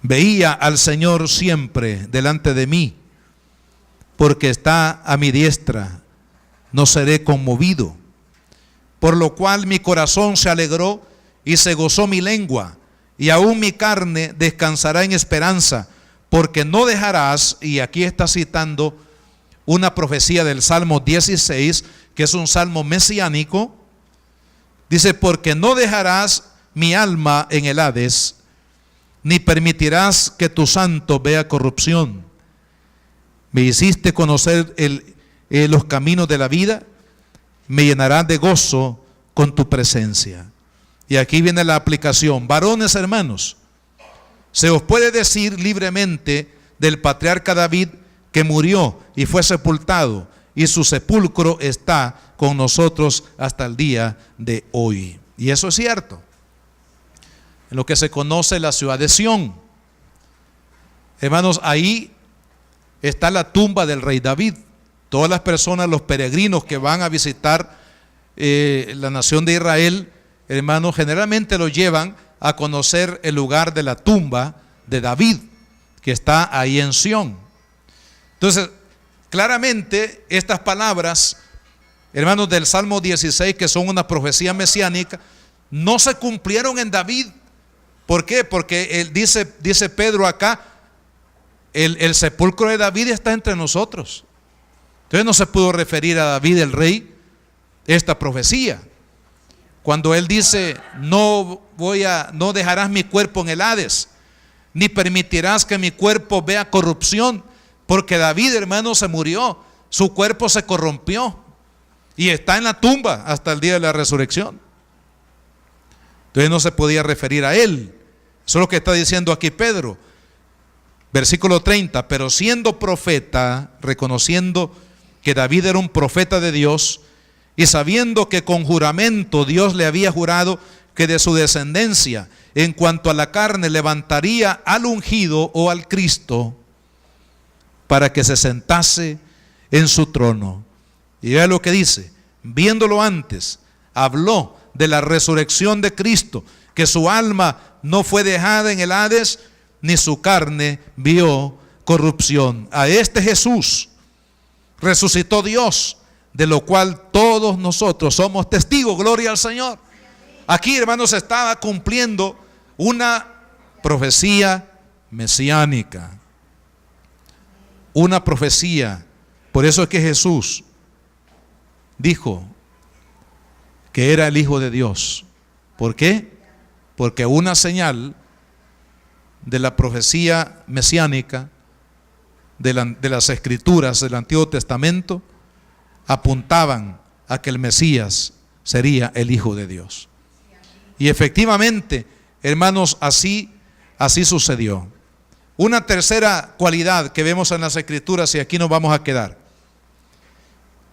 B: veía al Señor siempre delante de mí, porque está a mi diestra, no seré conmovido. Por lo cual mi corazón se alegró y se gozó mi lengua, y aún mi carne descansará en esperanza, porque no dejarás, y aquí está citando una profecía del Salmo 16, que es un salmo mesiánico. Dice: porque no dejarás mi alma en el Hades, ni permitirás que tu santo vea corrupción. Me hiciste conocer los caminos de la vida, me llenarás de gozo con tu presencia. Y aquí viene la aplicación. Varones, hermanos, se os puede decir libremente del patriarca David que murió y fue sepultado, y su sepulcro está con nosotros hasta el día de hoy. Y eso es cierto. En lo que se conoce la ciudad de Sión, hermanos, ahí está la tumba del rey David. Todas las personas, los peregrinos que van a visitar la nación de Israel, hermanos, generalmente lo llevan a conocer el lugar de la tumba de David, que está ahí en Sión. Entonces, claramente estas palabras, hermanos, del Salmo 16, que son una profecía mesiánica, no se cumplieron en David. ¿Por qué? Porque él dice Pedro acá, el sepulcro de David está entre nosotros. Entonces no se pudo referir a David el rey esta profecía. Cuando él dice, no dejarás mi cuerpo en el Hades, ni permitirás que mi cuerpo vea corrupción, porque David, hermano, se murió, su cuerpo se corrompió y está en la tumba hasta el día de la resurrección. Entonces no se podía referir a él. Eso es lo que está diciendo aquí Pedro. Versículo 30, pero siendo profeta, reconociendo que David era un profeta de Dios, y sabiendo que con juramento Dios le había jurado que de su descendencia, en cuanto a la carne, levantaría al ungido o al Cristo, para que se sentase en su trono. Y vea lo que dice, viéndolo antes, habló de la resurrección de Cristo, que su alma no fue dejada en el Hades, ni su carne vio corrupción. A este Jesús resucitó Dios, de lo cual todos nosotros somos testigos. Gloria al Señor. Aquí, hermanos, se estaba cumpliendo una profecía mesiánica, una profecía. Por eso es que Jesús dijo que era el Hijo de Dios. ¿Por qué? Porque una señal de la profecía mesiánica de las escrituras del Antiguo Testamento apuntaban a que el Mesías sería el Hijo de Dios. Y efectivamente, hermanos, así sucedió. Una tercera cualidad que vemos en las escrituras, y aquí nos vamos a quedar.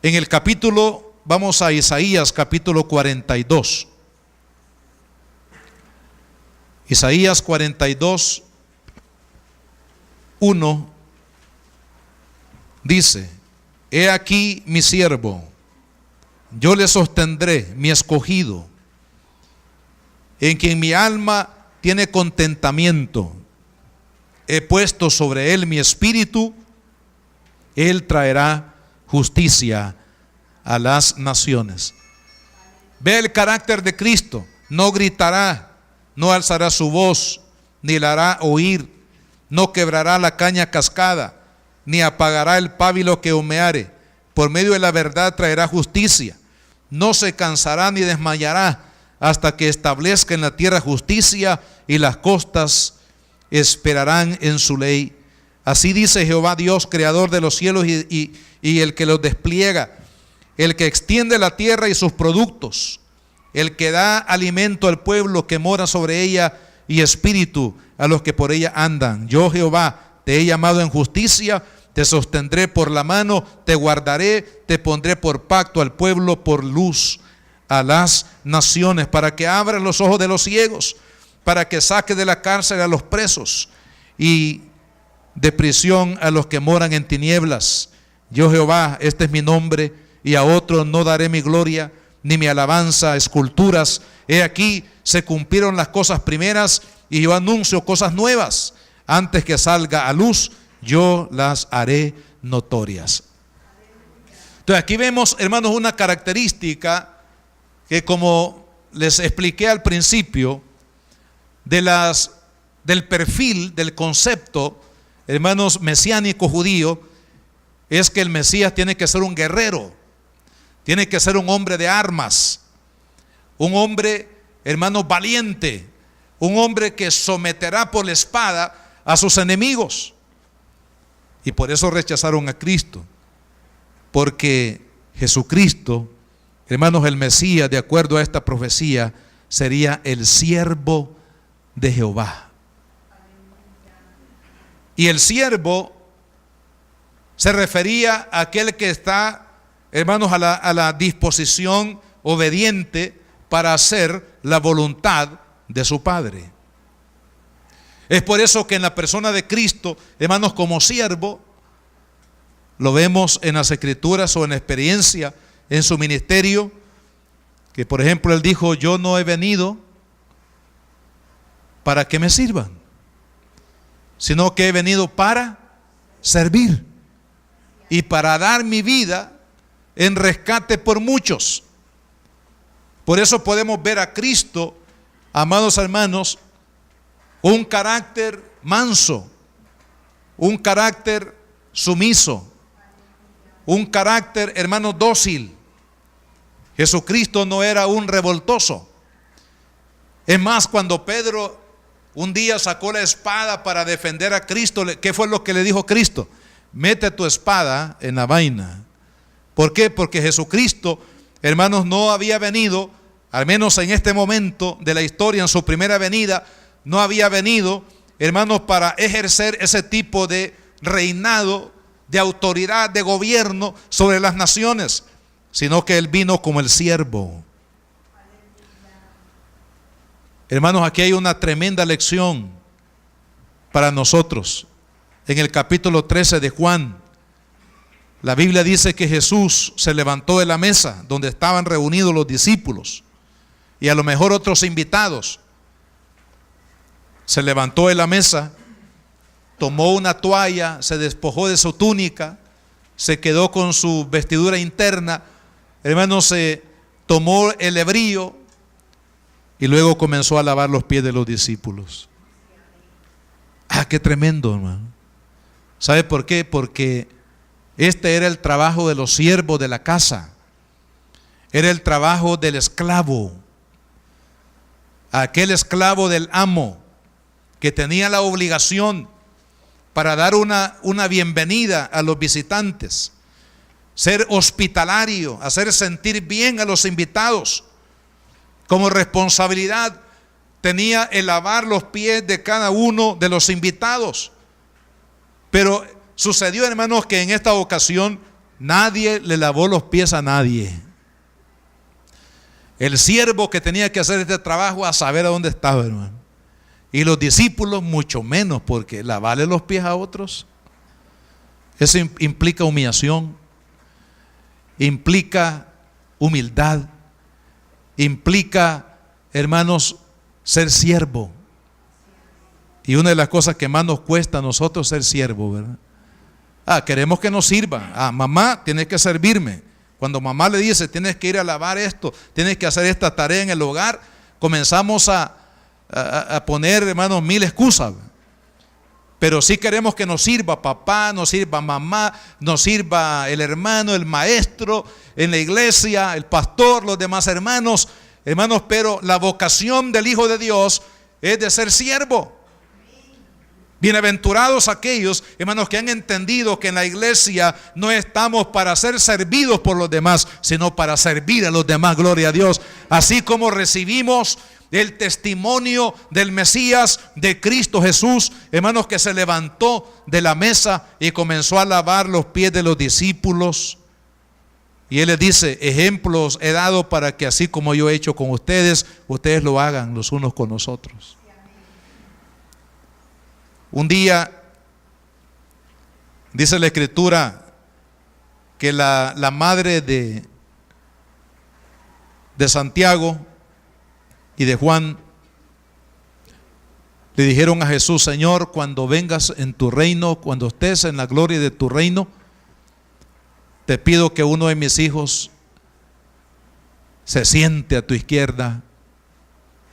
B: En el capítulo, vamos a Isaías capítulo 42. Isaías 42, 1 dice: he aquí mi siervo, yo le sostendré, mi escogido, en quien mi alma tiene contentamiento. He puesto sobre él mi espíritu, él traerá justicia a las naciones. Ve el carácter de Cristo, no gritará, no alzará su voz, ni la hará oír, no quebrará la caña cascada, ni apagará el pábilo que humeare. Por medio de la verdad traerá justicia, no se cansará ni desmayará, hasta que establezca en la tierra justicia, y las costas esperarán en su ley. Así dice Jehová Dios, creador de los cielos y el que los despliega, el que extiende la tierra y sus productos, el que da alimento al pueblo que mora sobre ella, y espíritu a los que por ella andan. Yo, Jehová, te he llamado en justicia, te sostendré por la mano, te guardaré, te pondré por pacto al pueblo, por luz a las naciones, para que abras los ojos de los ciegos, para que saque de la cárcel a los presos, y de prisión a los que moran en tinieblas. Yo, Jehová, este es mi nombre, y a otro no daré mi gloria, ni mi alabanza a esculturas. He aquí, se cumplieron las cosas primeras, y yo anuncio cosas nuevas. Antes que salga a luz, yo las haré notorias. Entonces aquí vemos, hermanos, una característica que, como les expliqué al principio, del perfil, del concepto, hermanos, mesiánico judío, es que el Mesías tiene que ser un guerrero, tiene que ser un hombre de armas, un hombre, hermanos, valiente, un hombre que someterá por la espada a sus enemigos. Y por eso rechazaron a Cristo, porque Jesucristo, hermanos, el Mesías, de acuerdo a esta profecía, sería el siervo de Jehová. Y el siervo se refería a aquel que está, hermanos, a la disposición obediente para hacer la voluntad de su Padre. Es por eso que en la persona de Cristo, hermanos, como siervo, lo vemos en las escrituras o en experiencia en su ministerio, que por ejemplo él dijo: yo no he venido para que me sirvan, sino que he venido para servir y para dar mi vida en rescate por muchos. Por eso podemos ver a Cristo, amados hermanos, un carácter manso, un carácter sumiso, un carácter, hermano, dócil. Jesucristo no era un revoltoso. Es más, cuando Pedro un día sacó la espada para defender a Cristo, ¿qué fue lo que le dijo Cristo? Mete tu espada en la vaina. ¿Por qué? Porque Jesucristo, hermanos, no había venido, al menos en este momento de la historia, en su primera venida, no había venido, hermanos, para ejercer ese tipo de reinado, de autoridad, de gobierno sobre las naciones, sino que Él vino como el siervo. Hermanos, aquí hay una tremenda lección para nosotros. En el capítulo 13 de Juan, la Biblia dice que Jesús se levantó de la mesa donde estaban reunidos los discípulos y a lo mejor otros invitados. Se levantó de la mesa, tomó una toalla, se despojó de su túnica, se quedó con su vestidura interna, hermanos, se tomó el hebrío y luego comenzó a lavar los pies de los discípulos. Ah, qué tremendo, hermano. ¿Sabe por qué? Porque este era el trabajo de los siervos de la casa. Era el trabajo del esclavo. Aquel esclavo del amo que tenía la obligación para dar una bienvenida a los visitantes, ser hospitalario, hacer sentir bien a los invitados. Como responsabilidad tenía el lavar los pies de cada uno de los invitados. Pero sucedió, hermanos, que en esta ocasión nadie le lavó los pies a nadie. El siervo que tenía que hacer este trabajo, a saber a dónde estaba, hermano. Y los discípulos mucho menos, porque lavarle los pies a otros, eso implica humillación, implica humildad, implica, hermanos, ser siervo. Y una de las cosas que más nos cuesta a nosotros ser siervo, ¿verdad? Queremos que nos sirva. Mamá, tienes que servirme. Cuando mamá le dice, tienes que ir a lavar esto, tienes que hacer esta tarea en el hogar, comenzamos a poner, hermanos, mil excusas. Pero sí queremos que nos sirva papá, nos sirva mamá, nos sirva el hermano, el maestro en la iglesia, el pastor, los demás hermanos, pero la vocación del Hijo de Dios es de ser siervo. Bienaventurados aquellos, hermanos, que han entendido que en la iglesia no estamos para ser servidos por los demás, sino para servir a los demás, gloria a Dios. Así como recibimos el testimonio del Mesías, de Cristo Jesús, hermanos, que se levantó de la mesa y comenzó a lavar los pies de los discípulos. Y Él les dice, ejemplos he dado para que así como yo he hecho con ustedes, ustedes lo hagan los unos con los otros. Un día, dice la Escritura, que la madre de Santiago y de Juan le dijeron a Jesús, Señor, cuando vengas en tu reino, cuando estés en la gloria de tu reino, te pido que uno de mis hijos se siente a tu izquierda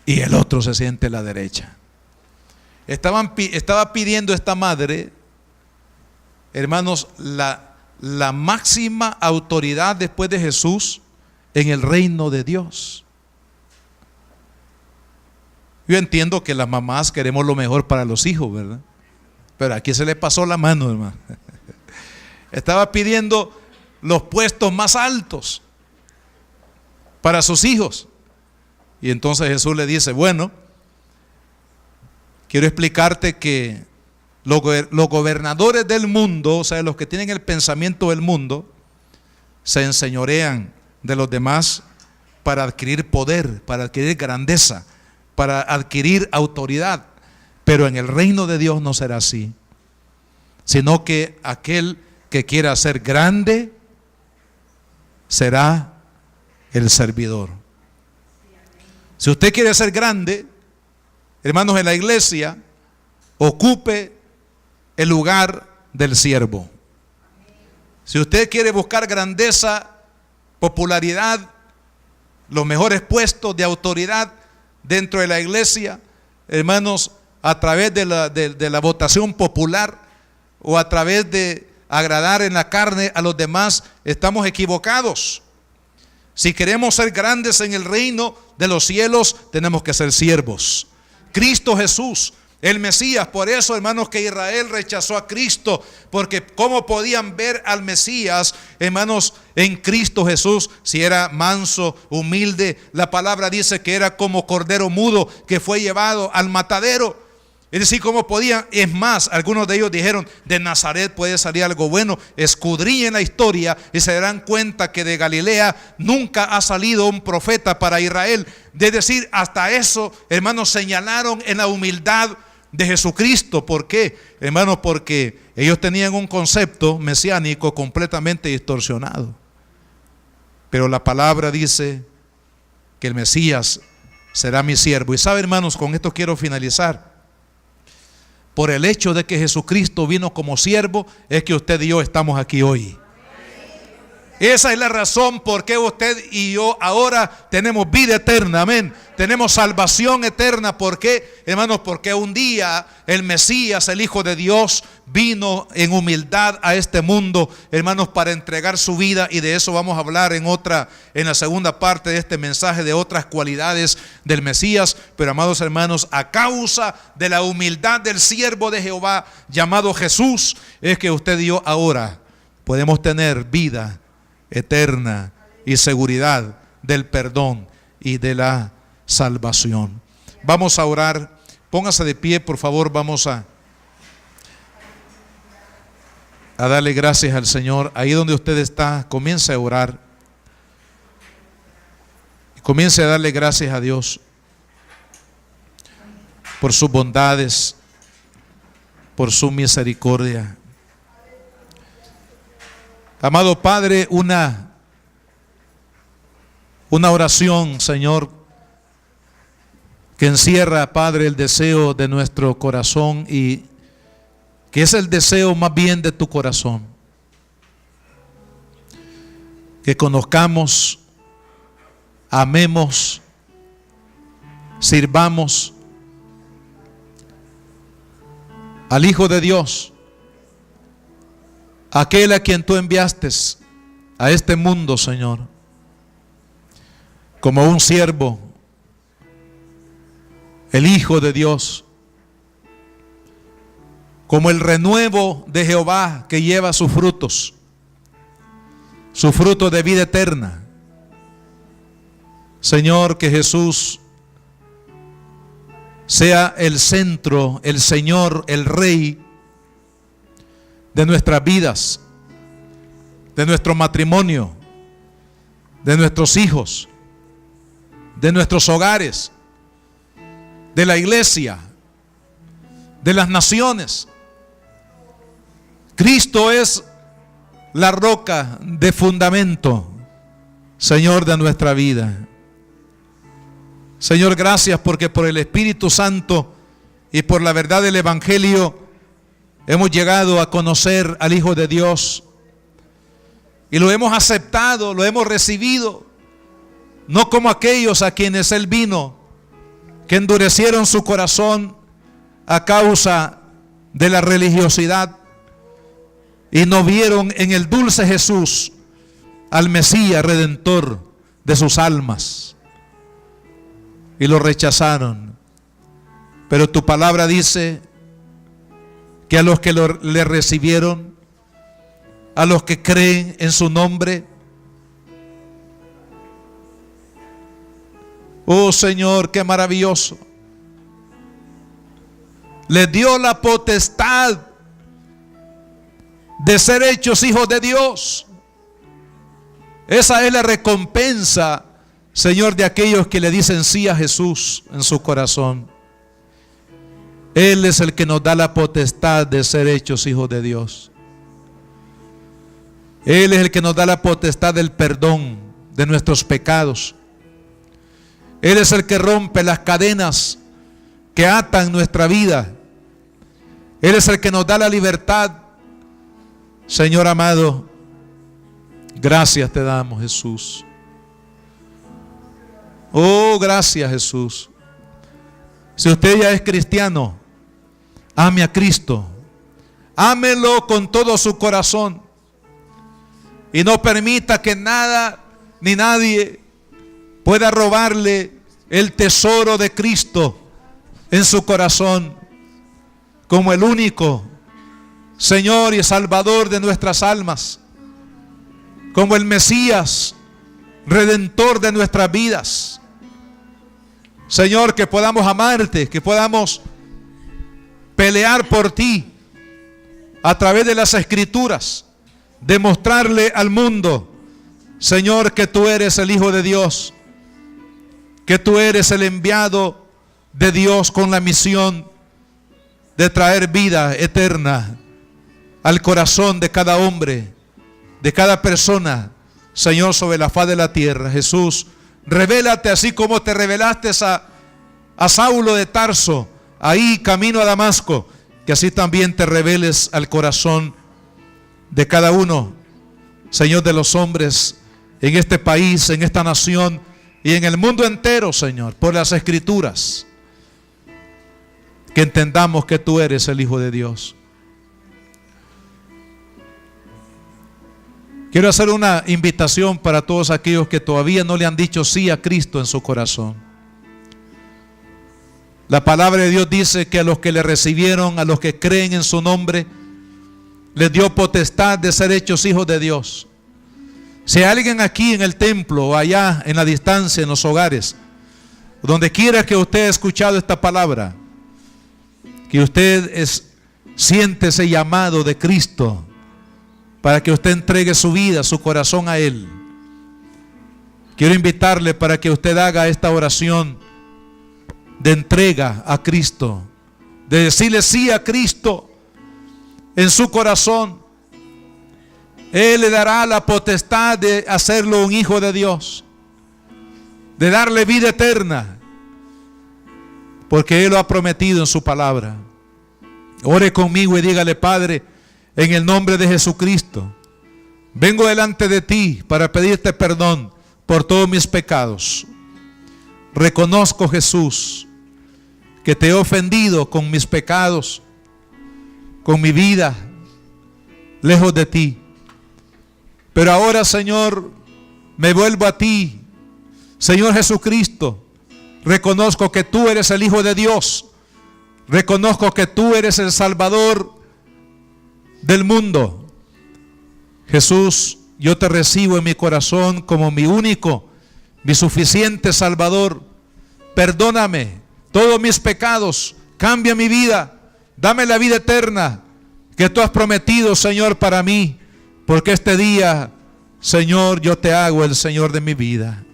B: y el otro se siente a la derecha. Estaba pidiendo esta madre, hermanos, la máxima autoridad después de Jesús en el reino de Dios. Yo entiendo que las mamás queremos lo mejor para los hijos, ¿verdad? Pero aquí se le pasó la mano, hermano. Estaba pidiendo los puestos más altos para sus hijos. Y entonces Jesús le dice, bueno, quiero explicarte que los gobernadores del mundo, o sea, los que tienen el pensamiento del mundo, se enseñorean de los demás para adquirir poder, para adquirir grandeza, para adquirir autoridad. Pero en el reino de Dios no será así, sino que aquel que quiera ser grande será el servidor. Si usted quiere ser grande, hermanos, en la iglesia, ocupe el lugar del siervo. Si usted quiere buscar grandeza, popularidad, los mejores puestos de autoridad dentro de la iglesia, hermanos, a través de la votación popular o a través de agradar en la carne a los demás, estamos equivocados. Si queremos ser grandes en el reino de los cielos, tenemos que ser siervos. Cristo Jesús, el Mesías, por eso, hermanos, que Israel rechazó a Cristo, porque cómo podían ver al Mesías, hermanos, en Cristo Jesús, si era manso, humilde. La palabra dice que era como cordero mudo que fue llevado al matadero. Es decir, cómo podían, es más, algunos de ellos dijeron, de Nazaret puede salir algo bueno. Escudriñen la historia y se darán cuenta que de Galilea nunca ha salido un profeta para Israel. Es decir, hasta eso, hermanos, señalaron en la humildad de Jesucristo. ¿Por qué, hermanos? Porque ellos tenían un concepto mesiánico completamente distorsionado. Pero la palabra dice que el Mesías será mi siervo. Y sabe, hermanos, con esto quiero finalizar. Por el hecho de que Jesucristo vino como siervo, es que usted y yo estamos aquí hoy. Esa es la razón por qué usted y yo ahora tenemos vida eterna, amén. Tenemos salvación eterna. ¿Por qué, hermanos? Porque un día el Mesías, el Hijo de Dios, vino en humildad a este mundo, hermanos, para entregar su vida. Y de eso vamos a hablar en la segunda parte de este mensaje, de otras cualidades del Mesías. Pero, amados hermanos, a causa de la humildad del siervo de Jehová llamado Jesús, es que usted y yo ahora podemos tener vida eterna y seguridad del perdón y de la salvación. Vamos a orar. Póngase de pie, por favor. Vamos a darle gracias al Señor. Ahí donde usted está, comience a orar. Comience a darle gracias a Dios por sus bondades, por su misericordia. Amado Padre, una oración, Señor, que encierra, Padre, el deseo de nuestro corazón, y que es el deseo más bien de tu corazón. Que conozcamos, amemos, sirvamos al Hijo de Dios, aquel a quien tú enviaste a este mundo, Señor, como un siervo, el Hijo de Dios, como el renuevo de Jehová que lleva sus frutos, su fruto de vida eterna. Señor, que Jesús sea el centro, el Señor, el Rey de nuestras vidas, de nuestro matrimonio, de nuestros hijos, de nuestros hogares, de la iglesia, de las naciones. Cristo es la roca de fundamento, Señor, de nuestra vida. Señor, gracias porque por el Espíritu Santo y por la verdad del Evangelio hemos llegado a conocer al Hijo de Dios y lo hemos aceptado, lo hemos recibido, no como aquellos a quienes Él vino, que endurecieron su corazón a causa de la religiosidad y no vieron en el dulce Jesús al Mesías Redentor de sus almas y lo rechazaron. Pero tu palabra dice que a los que le recibieron, a los que creen en su nombre, oh Señor, qué maravilloso, les dio la potestad de ser hechos hijos de Dios. Esa es la recompensa, Señor, de aquellos que le dicen sí a Jesús en su corazón. Él es el que nos da la potestad de ser hechos hijos de Dios. Él es el que nos da la potestad del perdón de nuestros pecados. Él es el que rompe las cadenas que atan nuestra vida. Él es el que nos da la libertad. Señor amado, gracias te damos, Jesús. Oh, gracias, Jesús. Si usted ya es cristiano, ame a Cristo. Ámelo con todo su corazón. Y no permita que nada ni nadie pueda robarle el tesoro de Cristo en su corazón, como el único Señor y Salvador de nuestras almas, como el Mesías, Redentor de nuestras vidas. Señor, que podamos amarte, que podamos pelear por ti a través de las Escrituras, demostrarle al mundo, Señor, que tú eres el Hijo de Dios, que tú eres el enviado de Dios con la misión de traer vida eterna al corazón de cada hombre, de cada persona, Señor, sobre la faz de la tierra. Jesús, revélate así como te revelaste a Saulo de Tarso, ahí camino a Damasco, que así también te reveles al corazón de cada uno, Señor, de los hombres en este país, en esta nación y en el mundo entero, Señor, por las Escrituras, que entendamos que tú eres el Hijo de Dios. Quiero hacer una invitación para todos aquellos que todavía no le han dicho sí a Cristo en su corazón. La palabra de Dios dice que a los que le recibieron, a los que creen en su nombre, les dio potestad de ser hechos hijos de Dios. Si hay alguien aquí en el templo o allá en la distancia, en los hogares, donde quiera que usted haya escuchado esta palabra, que usted siente ese llamado de Cristo para que usted entregue su vida, su corazón a Él, quiero invitarle para que usted haga esta oración de entrega a Cristo, de decirle sí a Cristo en su corazón. Él le dará la potestad de hacerlo un hijo de Dios, de darle vida eterna, porque Él lo ha prometido en su palabra. Ore conmigo y dígale: Padre, en el nombre de Jesucristo, vengo delante de ti para pedirte perdón por todos mis pecados. Reconozco, Jesús, que te he ofendido con mis pecados, con mi vida, lejos de ti. Pero ahora, Señor, me vuelvo a ti, Señor Jesucristo. Reconozco que tú eres el Hijo de Dios. Reconozco que tú eres el Salvador del mundo. Jesús, yo te recibo en mi corazón como mi único, mi suficiente Salvador. Perdóname todos mis pecados, cambia mi vida, dame la vida eterna que tú has prometido, Señor, para mí, porque este día, Señor, yo te hago el Señor de mi vida.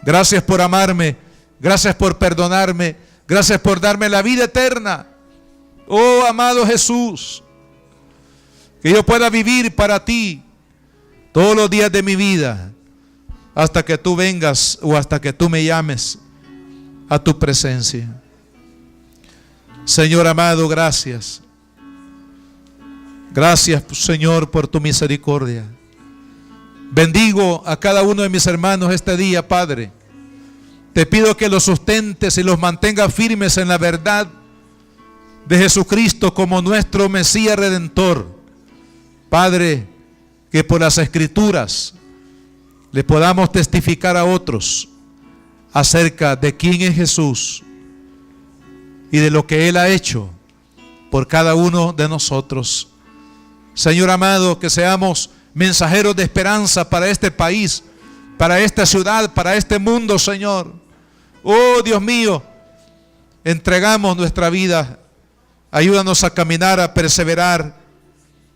B: Gracias por amarme, gracias por perdonarme, gracias por darme la vida eterna. Oh, amado Jesús, que yo pueda vivir para ti todos los días de mi vida, hasta que tú vengas o hasta que tú me llames a tu presencia. Señor amado, gracias. Gracias, Señor, por tu misericordia. Bendigo a cada uno de mis hermanos este día, Padre. Te pido que los sustentes y los mantengas firmes en la verdad de Jesucristo como nuestro Mesías Redentor. Padre, que por las Escrituras le podamos testificar a otros acerca de quién es Jesús y de lo que Él ha hecho por cada uno de nosotros. Señor amado, que seamos mensajeros de esperanza para este país, para esta ciudad, para este mundo, Señor. Oh, Dios mío, entregamos nuestra vida. Ayúdanos a caminar, a perseverar,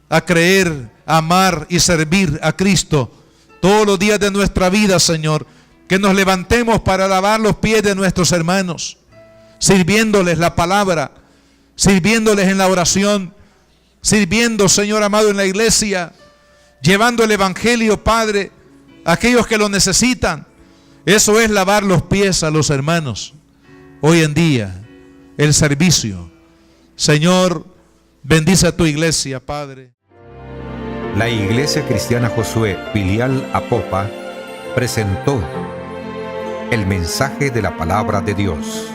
B: a creer, a amar y servir a Cristo todos los días de nuestra vida, Señor. Que nos levantemos para lavar los pies de nuestros hermanos, sirviéndoles la palabra, sirviéndoles en la oración, sirviendo, Señor amado, en la iglesia, llevando el evangelio, Padre, a aquellos que lo necesitan. Eso es lavar los pies a los hermanos. Hoy en día, el servicio. Señor, bendice a tu iglesia, Padre.
A: La Iglesia Cristiana Josué, filial Apopa, presentó el mensaje de la palabra de Dios.